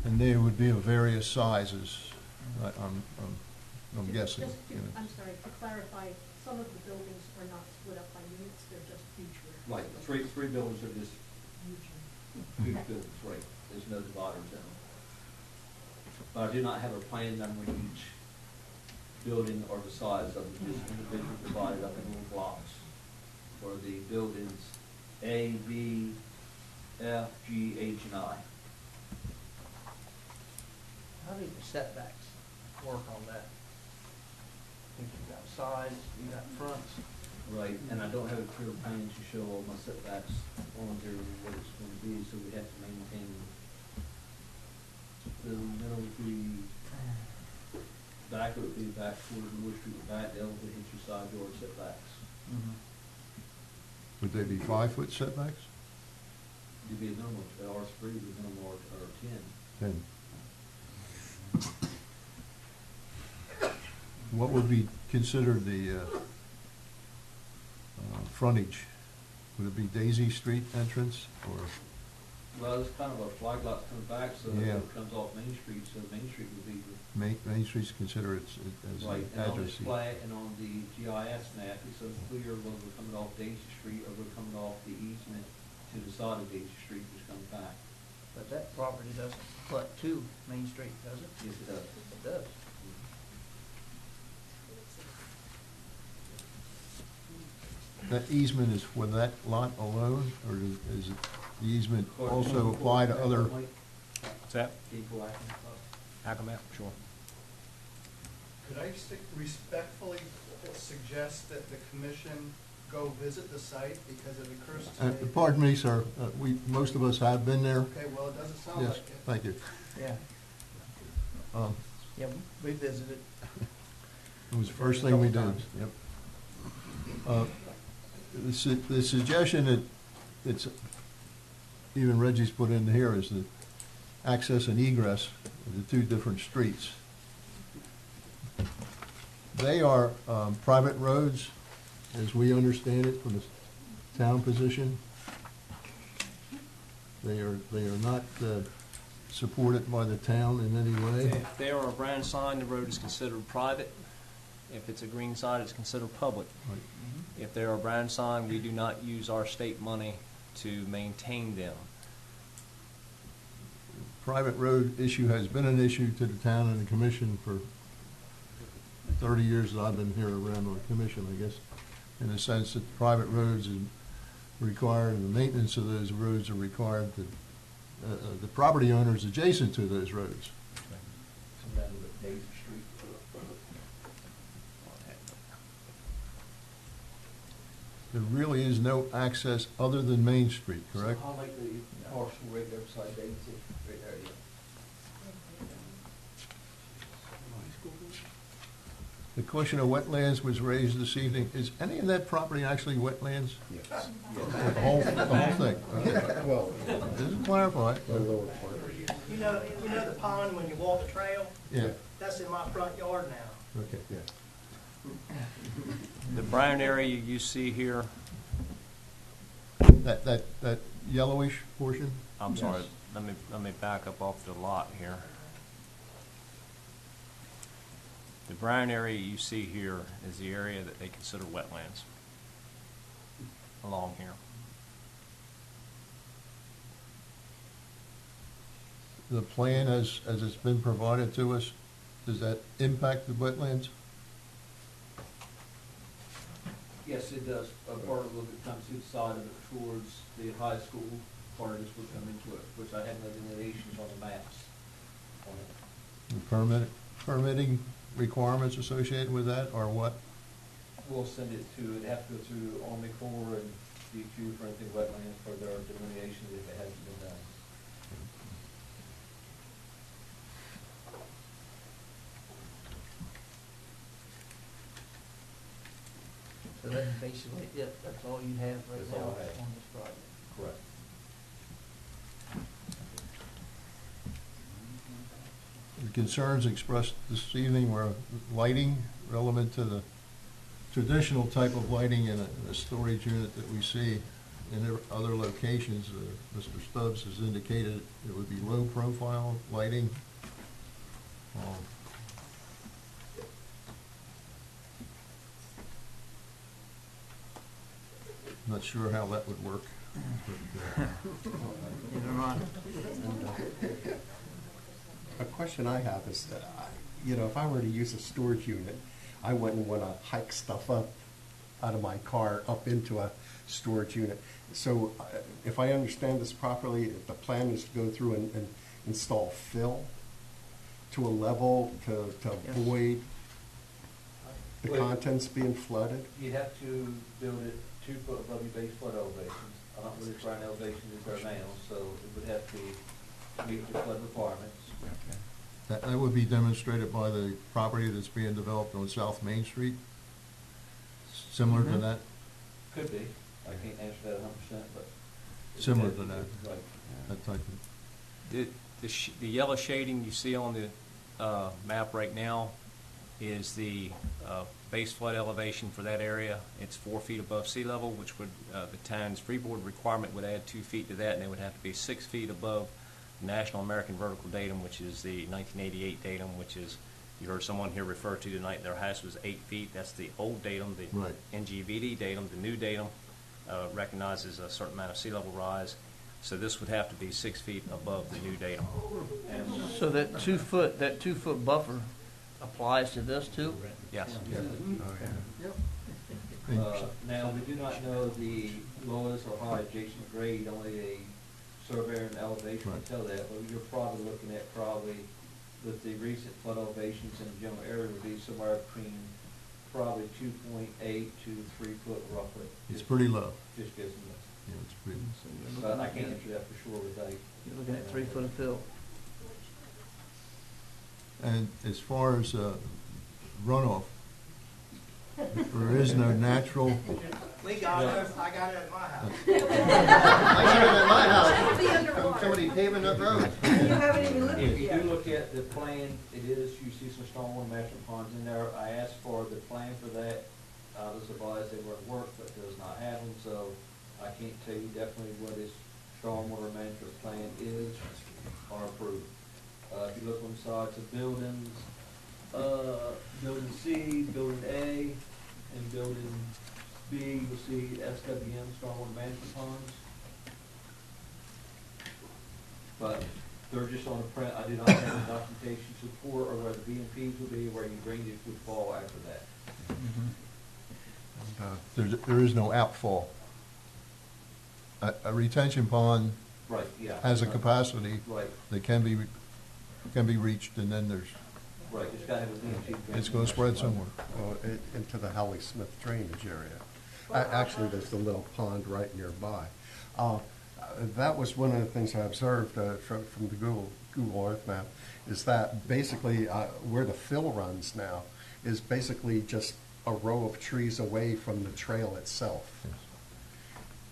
And they would be of various sizes, I'm guessing. Just you know. I'm sorry, to clarify, some of the buildings are not split up by units, they're just huge. Right, three buildings are just Huge. huge buildings, right, there's no dividers in them. But I do not have a plan number each building or the size of them, just individually divided up in little blocks for the buildings A, B, F, G, H, and I. How do the setbacks work on that? If you got sides, you got fronts. Right, and I don't have a clear plan to show all my setbacks on here, what it's going to be, so we have to maintain the middle would be, back it would be back toward Wood Street, back, the elevation hits your side yard setbacks. Would they be 5 foot setbacks? It'd be a minimum, R3, the minimum are 10. 10. What would be considered the frontage? Would it be Daisy Street entrance, or? Well, it's kind of a flag lot coming back, so Yeah. it comes off Main Street, so Main Street would be Main Street's considered as right. an And on address. this plat and on the GIS map, it's unclear whether we're coming off Daisy Street or we're coming off the easement to the side of Daisy Street, which comes back. But that property doesn't butt to Main Street, does it? Yes, it does. It does. That easement is for that lot alone, or is it the easement also apply to other, What's that? Accomack, sure. Could I respectfully suggest that the commission go visit the site, because it occurs to me... pardon me, sir, most of us have been there. Okay, well, it doesn't sound Yes, like it. thank you. Yeah. Yeah, we visited. It was the first thing we did. Yep. The suggestion that it's, even Reggie's put in here, is the access and egress of the two different streets. They are private roads, as we understand it from the town position. They are not supported by the town in any way. If they are a brown sign, the road is considered private. If it's a green sign, it's considered public. Right. If they're a brown sign, we do not use our state money to maintain them. Private road issue has been an issue to the town and the commission for 30 years that I've been here around on the commission, I guess, in the sense that private roads is required and the maintenance of those roads are required to the property owners adjacent to those roads. There really is no access other than Main Street, correct? I'll make the parcel right there beside Daisy, right there, yeah. The question of wetlands was raised this evening. Is any of that property actually wetlands? Yes. The whole thing? Okay. Well, Just clarify. You know the pond when you walk the trail? Yeah. That's in my front yard now. Okay. yeah. The brown area you see here, That yellowish portion? I'm sorry, let me back up off the lot here. The brown area you see here is the area that they consider wetlands along here. The plan as it's been provided to us, does that impact the wetlands? Yes, it does. A part of it comes to the side of it towards the high school. Part of this would come into it, which I have no delineations on the maps on it. The permitting requirements associated with that, or what? We'll send it to, it'd have to go through Army Corps and DQ for anything wetlands for their delineation if it hasn't been done. So that's basically it. That's all you have right That's now all I have. on this project. Correct. The concerns expressed this evening were lighting relevant to the traditional type of lighting in a storage unit that we see in other locations. Mr. Stubbs has indicated it would be low profile lighting. Not sure how that would work. A question I have is that, if I were to use a storage unit, I wouldn't want to hike stuff up out of my car up into a storage unit. So if I understand this properly, if the plan is to go through and install fill to a level to avoid the contents being flooded? You'd have to build it 2 foot above your base flood elevations. I don't believe ground elevation is there now, so it would have to meet the flood requirements. That would be demonstrated by the property that's being developed on South Main Street, similar to that? Could be. I can't answer that 100%, but. Similar to that. Right. That type of. The yellow shading you see on the map right now is the base flood elevation for that area. It's 4 feet above sea level, which would, the town's freeboard requirement would add 2 feet to that, and they would have to be 6 feet above the National American Vertical Datum, which is the 1988 datum, which is, you heard someone here refer to tonight, their house was 8 feet. That's the old datum. The Right. NGVD datum, the new datum, recognizes a certain amount of sea level rise. So this would have to be 6 feet above the new datum. So that 2 foot buffer applies to this too? Yes. Now, we do not know the lowest or high adjacent grade, only a surveyor and elevation Right. to tell that, but you're probably looking at with the recent flood elevations in the general area would be somewhere between probably 2.8 to 3 foot roughly. It's pretty low. Just guessing. Yeah, it's pretty. But I can't answer that for sure without. You're looking at 3 foot of fill. And as far as runoff, there is no natural. We got it, I got it at my house. I got it at my house. Somebody paving that road. You haven't even lived If it you yet. do look at the plan, you see some stormwater management ponds in there. I asked for the plan for that. I was advised they were at work, but does not have them, so I can't tell you definitely what his stormwater management plan is or approved. If you look on the sides of buildings, building C, building A, and building B, you'll see SWM, stormwater management ponds. But they're just on the print. I do not have the documentation support or where the BMPs will be, where your drainage would fall after that. There is no outfall. A retention pond Right, yeah. has a capacity Right. that can be reached, and then there's, Right, just gotta have a BMP. it's going to spread somewhere. Well, into the Helly Smith drainage area. Actually, there's the little pond right nearby. That was one of the things I observed from the Google Earth map, is that basically where the fill runs now is basically just a row of trees away from the trail itself. Yes.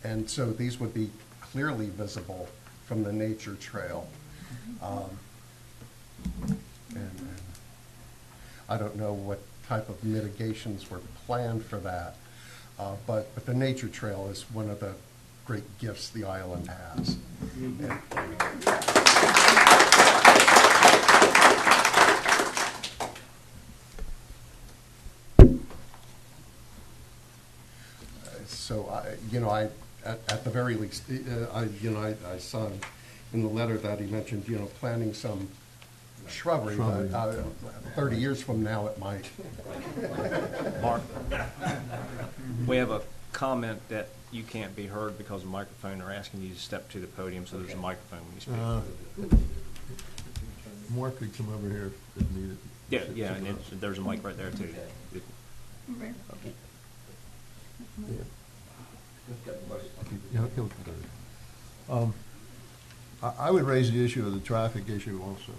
And so these would be clearly visible from the nature trail. And I don't know what type of mitigations were planned for that, but the nature trail is one of the great gifts the island has. So, at the very least, I saw in the letter that he mentioned, planting some shrubbery. Shrubbery. 30 years from now, it might. Mark, we have a comment that you can't be heard because of the microphone. They're asking you to step to the podium, so there's a microphone when you speak. Mark could come over here if needed. Yeah, and there's a mic right there too. Yeah, he'll do it. I would raise the issue of the traffic issue also.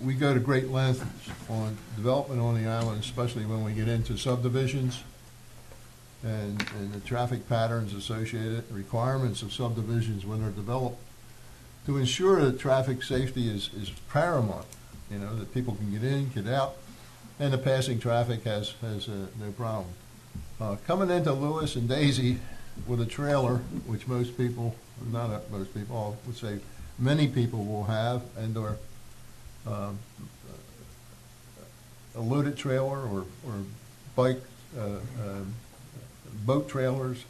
We go to great lengths on development on the island, especially when we get into subdivisions and the traffic patterns associated, requirements of subdivisions when they're developed, to ensure that traffic safety is paramount, that people can get in, get out, and the passing traffic has no problem. Coming into Lewis and Daisy with a trailer, which most people, not most people, I would say many people will have, and or a loaded trailer or bike, boat trailers,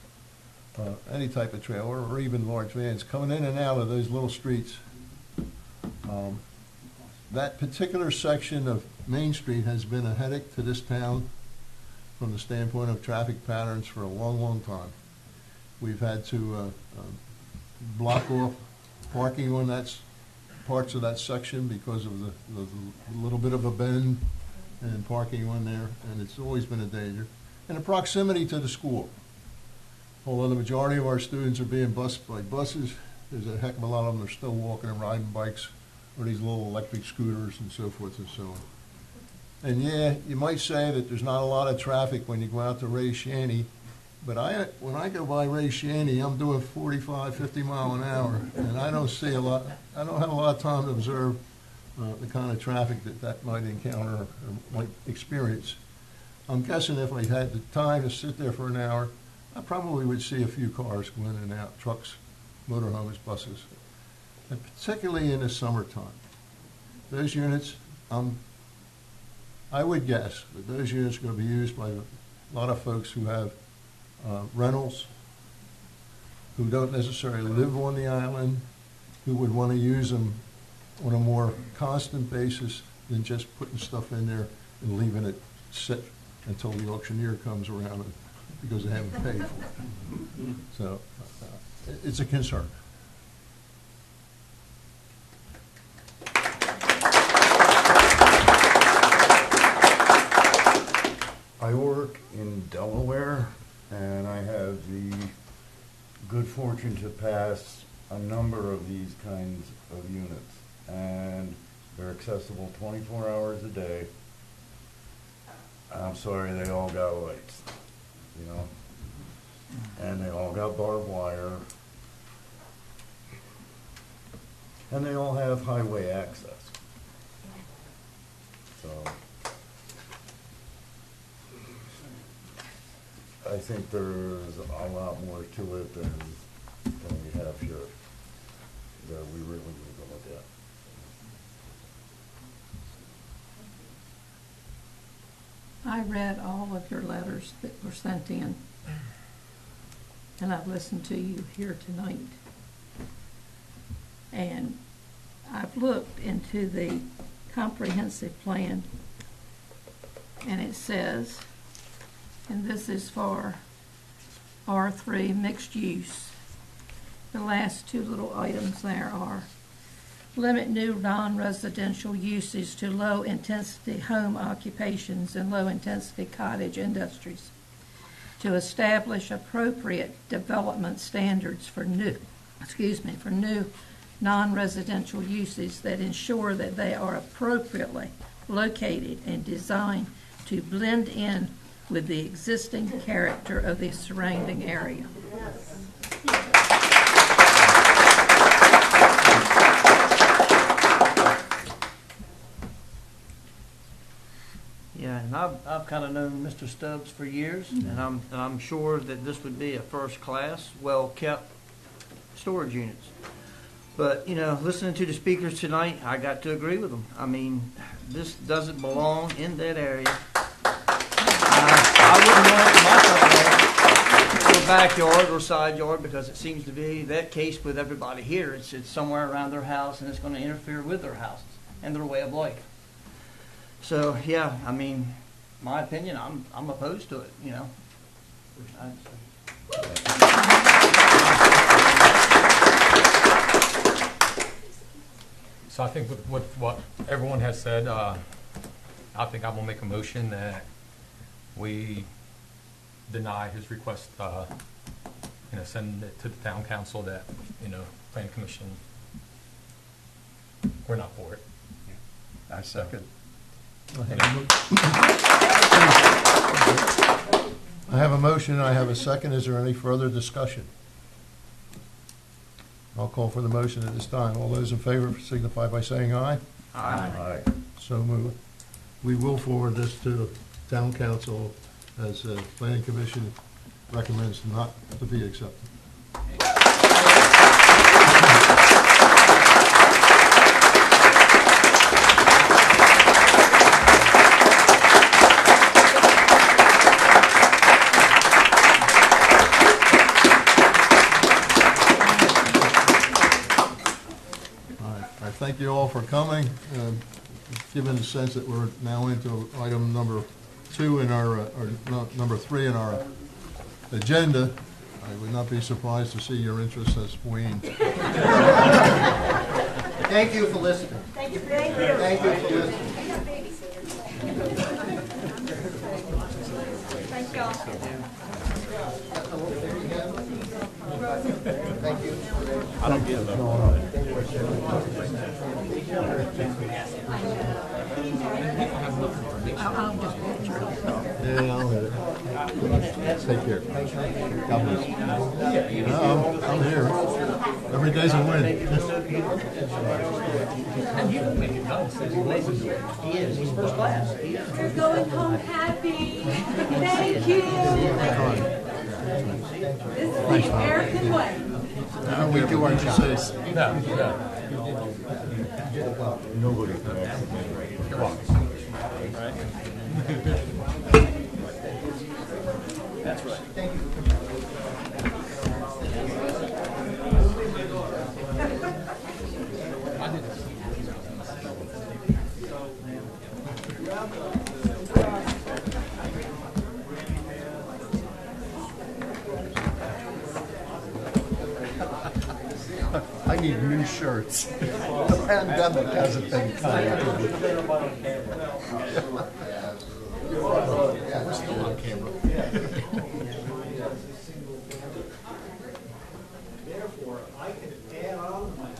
any type of trailer, or even large vans coming in and out of those little streets. That particular section of Main Street has been a headache to this town from the standpoint of traffic patterns for a long, long time. We've had to block off parking on parts of that section because of the little bit of a bend and parking on there, and it's always been a danger. And the proximity to the school. Although the majority of our students are being bused by buses, there's a heck of a lot of them that are still walking and riding bikes or these little electric scooters and so forth and so on. And yeah, you might say that there's not a lot of traffic when you go out to Ray Shanty, but when I go by Ray Shanty, I'm doing 45, 50 mile an hour, and I don't see a lot. I don't have a lot of time to observe the kind of traffic that might encounter or might experience. I'm guessing if I had the time to sit there for an hour, I probably would see a few cars go in and out, trucks, motorhomes, buses, and particularly in the summertime. Those units, I would guess that those units are going to be used by a lot of folks who have rentals, who don't necessarily live on the island, who would want to use them on a more constant basis than just putting stuff in there and leaving it sit until the auctioneer comes around because they haven't paid for it. So it's a concern. I work in Delaware, and I have the good fortune to pass a number of these kinds of units, and they're accessible 24 hours a day. I'm sorry, they all got lights, you know, and they all got barbed wire, and they all have highway access. So I think there's a lot more to it than we have here that we really need to look at. I read all of your letters that were sent in, and I've listened to you here tonight. And I've looked into the comprehensive plan, and it says, and this is for R3 mixed use. The last two little items there are limit new non-residential uses to low-intensity home occupations and low-intensity cottage industries, to establish appropriate development standards for new non-residential uses that ensure that they are appropriately located and designed to blend in with the existing character of the surrounding area. Yeah, and I've kind of known Mr. Stubbs for years, and I'm sure that this would be a first-class, well-kept storage units. But, you know, listening to the speakers tonight, I got to agree with them. I mean, this doesn't belong in that area. I wouldn't want it in my front yard, or backyard, or side yard, because it seems to be that case with everybody here. It's somewhere around their house, and it's going to interfere with their houses and their way of life. So, yeah, I mean, my opinion, I'm opposed to it, you know. So I think with what everyone has said, I think I will make a motion that we deny his request, send it to the town council that, planning commission, we're not for it. I second. I have a motion and I have a second. Is there any further discussion? I'll call for the motion at this time. All those in favor signify by saying aye. Aye. Aye. So moved. We will forward this to town council as the planning commission recommends not to be accepted. Thank you all for coming. Given the sense that we're now into item number 2 in our, or no, number 3 in our agenda, I would not be surprised to see your interest has waned. Thank you for listening. Thank you. Thank you for listening. Thank y'all. Thank you. I don't get it. I'll just Yeah, I'll hit it. Take care. God bless. No, I'm here. Every day's a win. And you can make it done. He is. He's first class. You're going home happy. Thank you. This is the American way. Now we do our job. Nobody can actually. You're welcome. That's right. Thank you. I need new shirts. The pandemic hasn't been kind to me. Yeah, we're still on camera. Therefore, I could add on my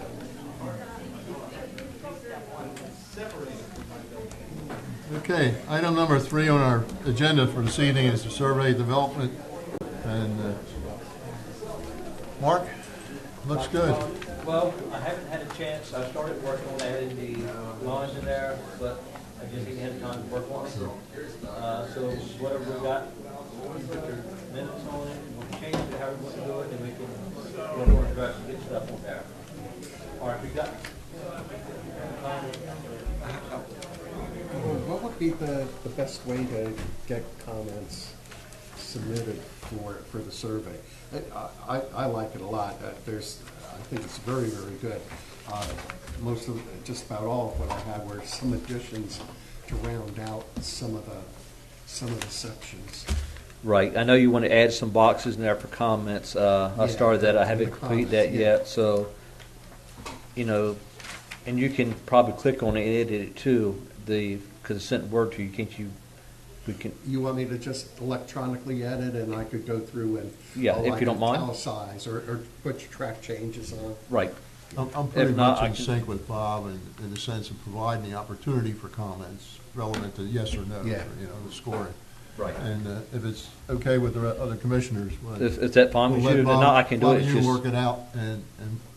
separated from my building. Okay, item number 3 on our agenda for this evening is the survey development. And Mark, looks good. Well, I haven't had a chance. I started working on adding the lines in there, but I just didn't have time to work on it. So whatever we got, we'll put your minutes on it, we'll change it, however we want to do it, and we can work on it and get stuff on there. All right, we got. What would be the best way to get comments submitted for the survey? I like it a lot. I think it's very, very good. Most of, just about all of what I had were some additions to round out some of the sections. Right. I know you want to add some boxes in there for comments. I started that. I haven't completed that yet. So, and you can probably click on it and edit it too. Because it's sent word to you, can't you? You want me to just electronically edit, and I could go through and if you don't mind, italicize or put your track changes on. Right. I'm pretty much in sync with Bob in the sense of providing the opportunity for comments relevant to yes or no, the scoring. Right. And if it's okay with the other commissioners, is that fine with you? If not, I can do it. You work it out, and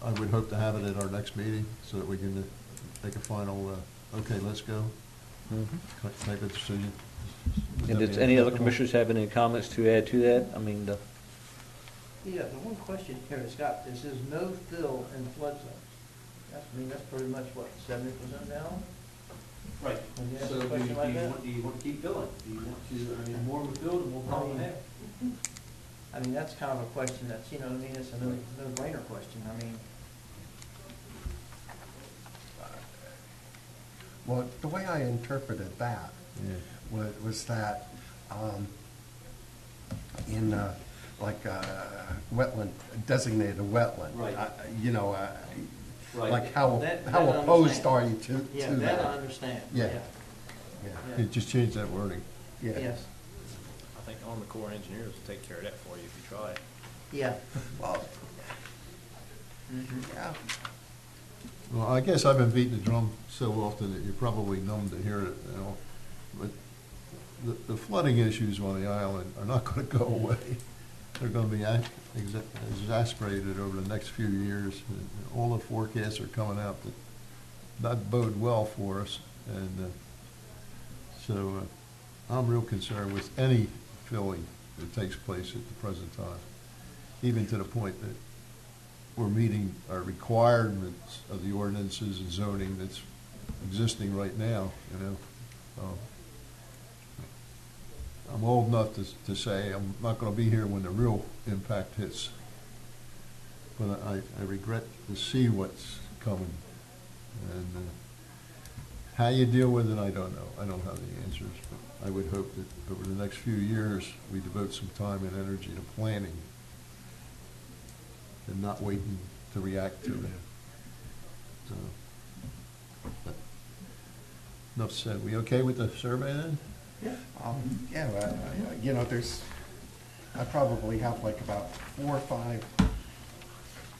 I would hope to have it at our next meeting so that we can make a final. Okay, let's go. Type of decision. And does any other commissioners have any comments to add to that? I mean, Yeah, the one question here, Scott, it says no fill in flood zones. That's pretty much what, 70% down? right. When you ask So a question like that? do you want to keep filling? Do you want to? The more we fill, the more problem we have. I mean, that's kind of a question that's, it's a no-brainer question. I mean, Well, the way I interpreted that was that in wetland, designated wetland, right. Right. Like how opposed are you to that? That I understand. Yeah. You just change that wording. Yeah. Yes. I think Army Corps of Engineers will take care of that for you if you try it. Yeah. Well, yeah. Well, I guess I've been beating the drum so often that you're probably numb to hear it, But the flooding issues on the island are not going to go away. They're going to be exacerbated over the next few years. And all the forecasts are coming out that not bode well for us. And so I'm real concerned with any filling that takes place at the present time, even to the point that we're meeting our requirements of the ordinances and zoning that's existing right now, I'm old enough to say I'm not going to be here when the real impact hits. But I regret to see what's coming. And how you deal with it, I don't know. I don't have the answers. But I would hope that over the next few years we devote some time and energy to planning and not waiting to react to it. So, but enough said. We okay with the survey then? Yeah. I probably have like about 4 or 5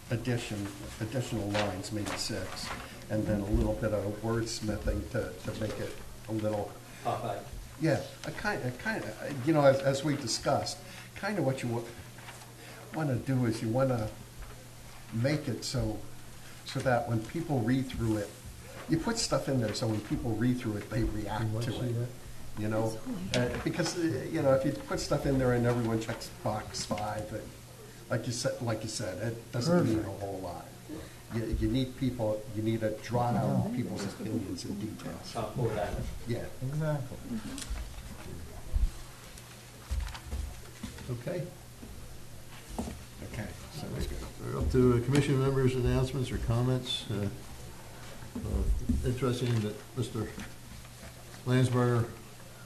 additional lines, maybe 6, and then a little bit of wordsmithing to make it a little. Yeah, as we discussed, kind of what you want to do is you want to make it so that when people read through it, you put stuff in there so when people read through it, they react to it. Because if you put stuff in there and everyone checks box 5, it, like you said, it doesn't mean a whole lot. You need people. You need to draw out people's opinions and details. Yeah, exactly. Okay. Okay, sounds good. We're up to commission members' announcements or comments. Interesting that Mr. Landsberger,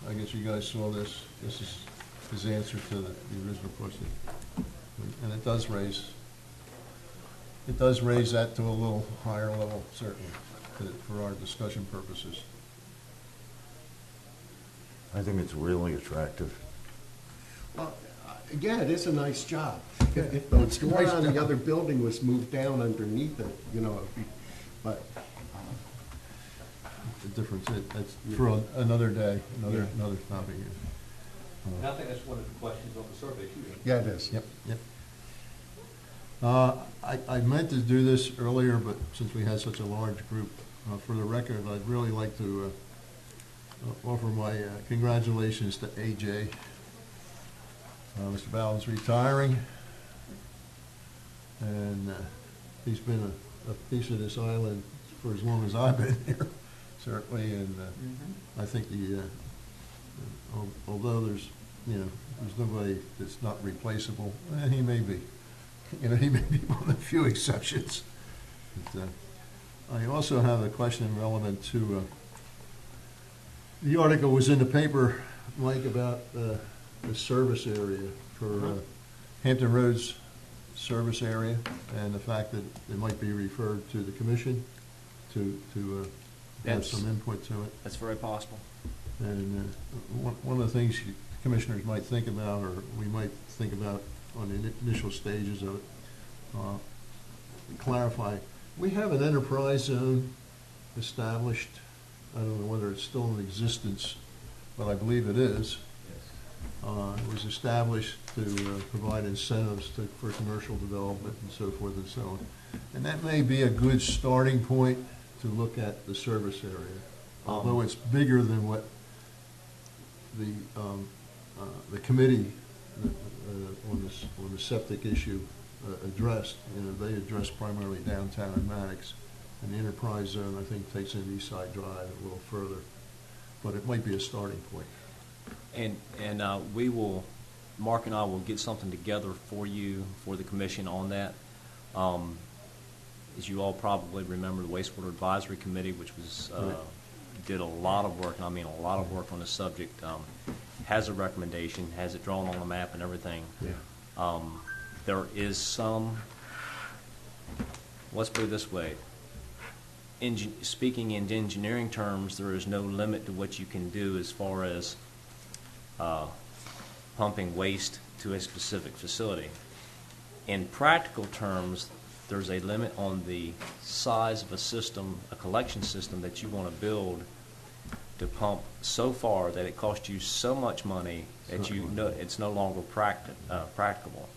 I guess you guys saw this. This is his answer to the original question, and it does raise it does raise that to a little higher level, certainly, for our discussion purposes. I think it's really attractive. Well, yeah, it is a nice job. If the It's a door nice on the job. other building was moved down underneath it, you know, it'd be, but, The difference, that's for another day, another topic. And I think that's one of the questions on the survey, too. yeah, it is. Yep. I meant to do this earlier, but since we had such a large group, for the record, I'd really like to offer my congratulations to AJ. Mr. Bowden's retiring, and he's been a piece of this island for as long as I've been here, certainly, and I think although there's nobody that's not replaceable, he may be. He may be one of the few exceptions. But, I also have a question relevant to the article was in the paper, Mike, about the service area for Hampton Roads service area, and the fact that it might be referred to the commission to have some input to it. That's very possible. And one of the things commissioners might think about, or we might think about on the initial stages of it, clarify, we have an enterprise zone established. I don't know whether it's still in existence, but I believe it is. It was established to provide incentives for commercial development and so forth and so on. And that may be a good starting point to look at the service area, although it's bigger than what the committee on the septic issue addressed. They addressed primarily downtown and Maddox, and the enterprise zone, I think, takes in East Side Drive a little further, but it might be a starting point. And we will, Mark and I will get something together for you, for the commission on that. As you all probably remember, the Wastewater Advisory Committee, which was did a lot of work, and I mean a lot of work on this subject, has a recommendation, has it drawn on the map and everything. Yeah. There is some, let's put it this way, speaking in engineering terms, there is no limit to what you can do as far as pumping waste to a specific facility. In practical terms, there's a limit on the size of a system, a collection system that you want to build to pump so far that it costs you so much money that you know it's no longer practical,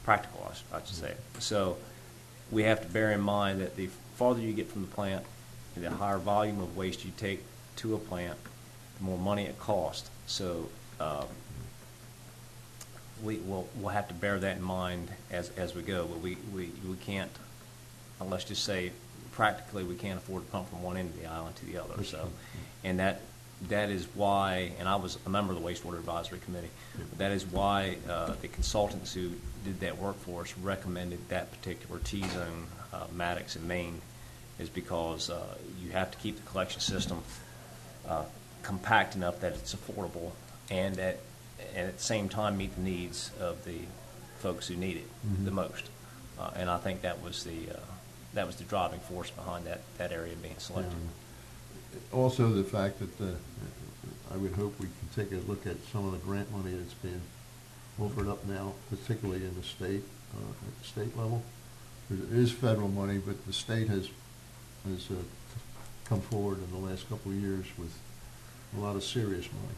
I should say. So we have to bear in mind that the farther you get from the plant, the higher volume of waste you take to a plant, the more money it costs. So we'll have to bear that in mind as we go. But we can't, let's just say, practically we can't afford to pump from one end of the island to the other. So, and that is why, and I was a member of the Wastewater Advisory Committee, but that is why the consultants who did that work for us recommended that particular T-zone, Maddox and Maine, is because you have to keep the collection system compact enough that it's affordable and at the same time meet the needs of the folks who need it the most. And I think that was the driving force behind that area being selected. Also, the fact that I would hope we can take a look at some of the grant money that's being offered up now, particularly in the state, at the state level. There is federal money, but the state has come forward in the last couple of years with a lot of serious money,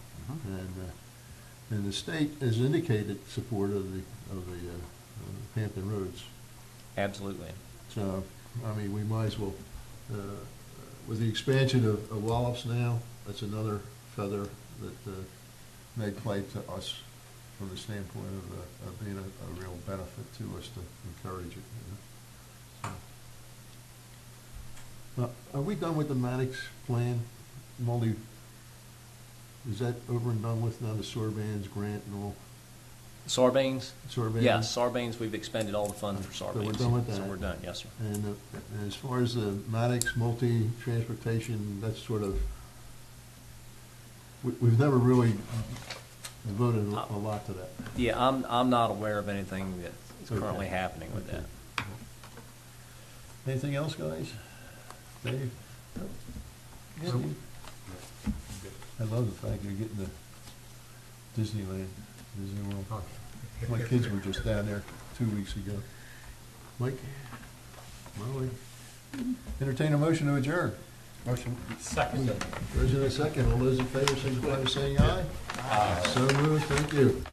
and the state has indicated support of the Hampton Roads. Absolutely. So, I mean, we might as well, with the expansion of Wallops now, that's another feather that may play to us from the standpoint of being a real benefit to us to encourage it. So, are we done with the Maddox plan? Is that over and done with now, the Sarbanes grant and all? Sarbanes? Sarbanes? Yeah, Sarbanes, we've expended all the funds for Sarbanes. So we're done with that? So we're done, yes, sir. And as far as the Maddox multi-transportation, that's sort of, we've never really devoted a lot to that. Yeah, I'm not aware of anything that's currently happening with that. Anything else, guys? Dave? Steve? I love the fact you're getting to Disneyland, Disney World. My kids were just down there 2 weeks ago. Mike? Molly? Entertain a motion to adjourn. Motion. Second. First and a second. All those in favor signify by saying aye. Aye. So moved. Thank you.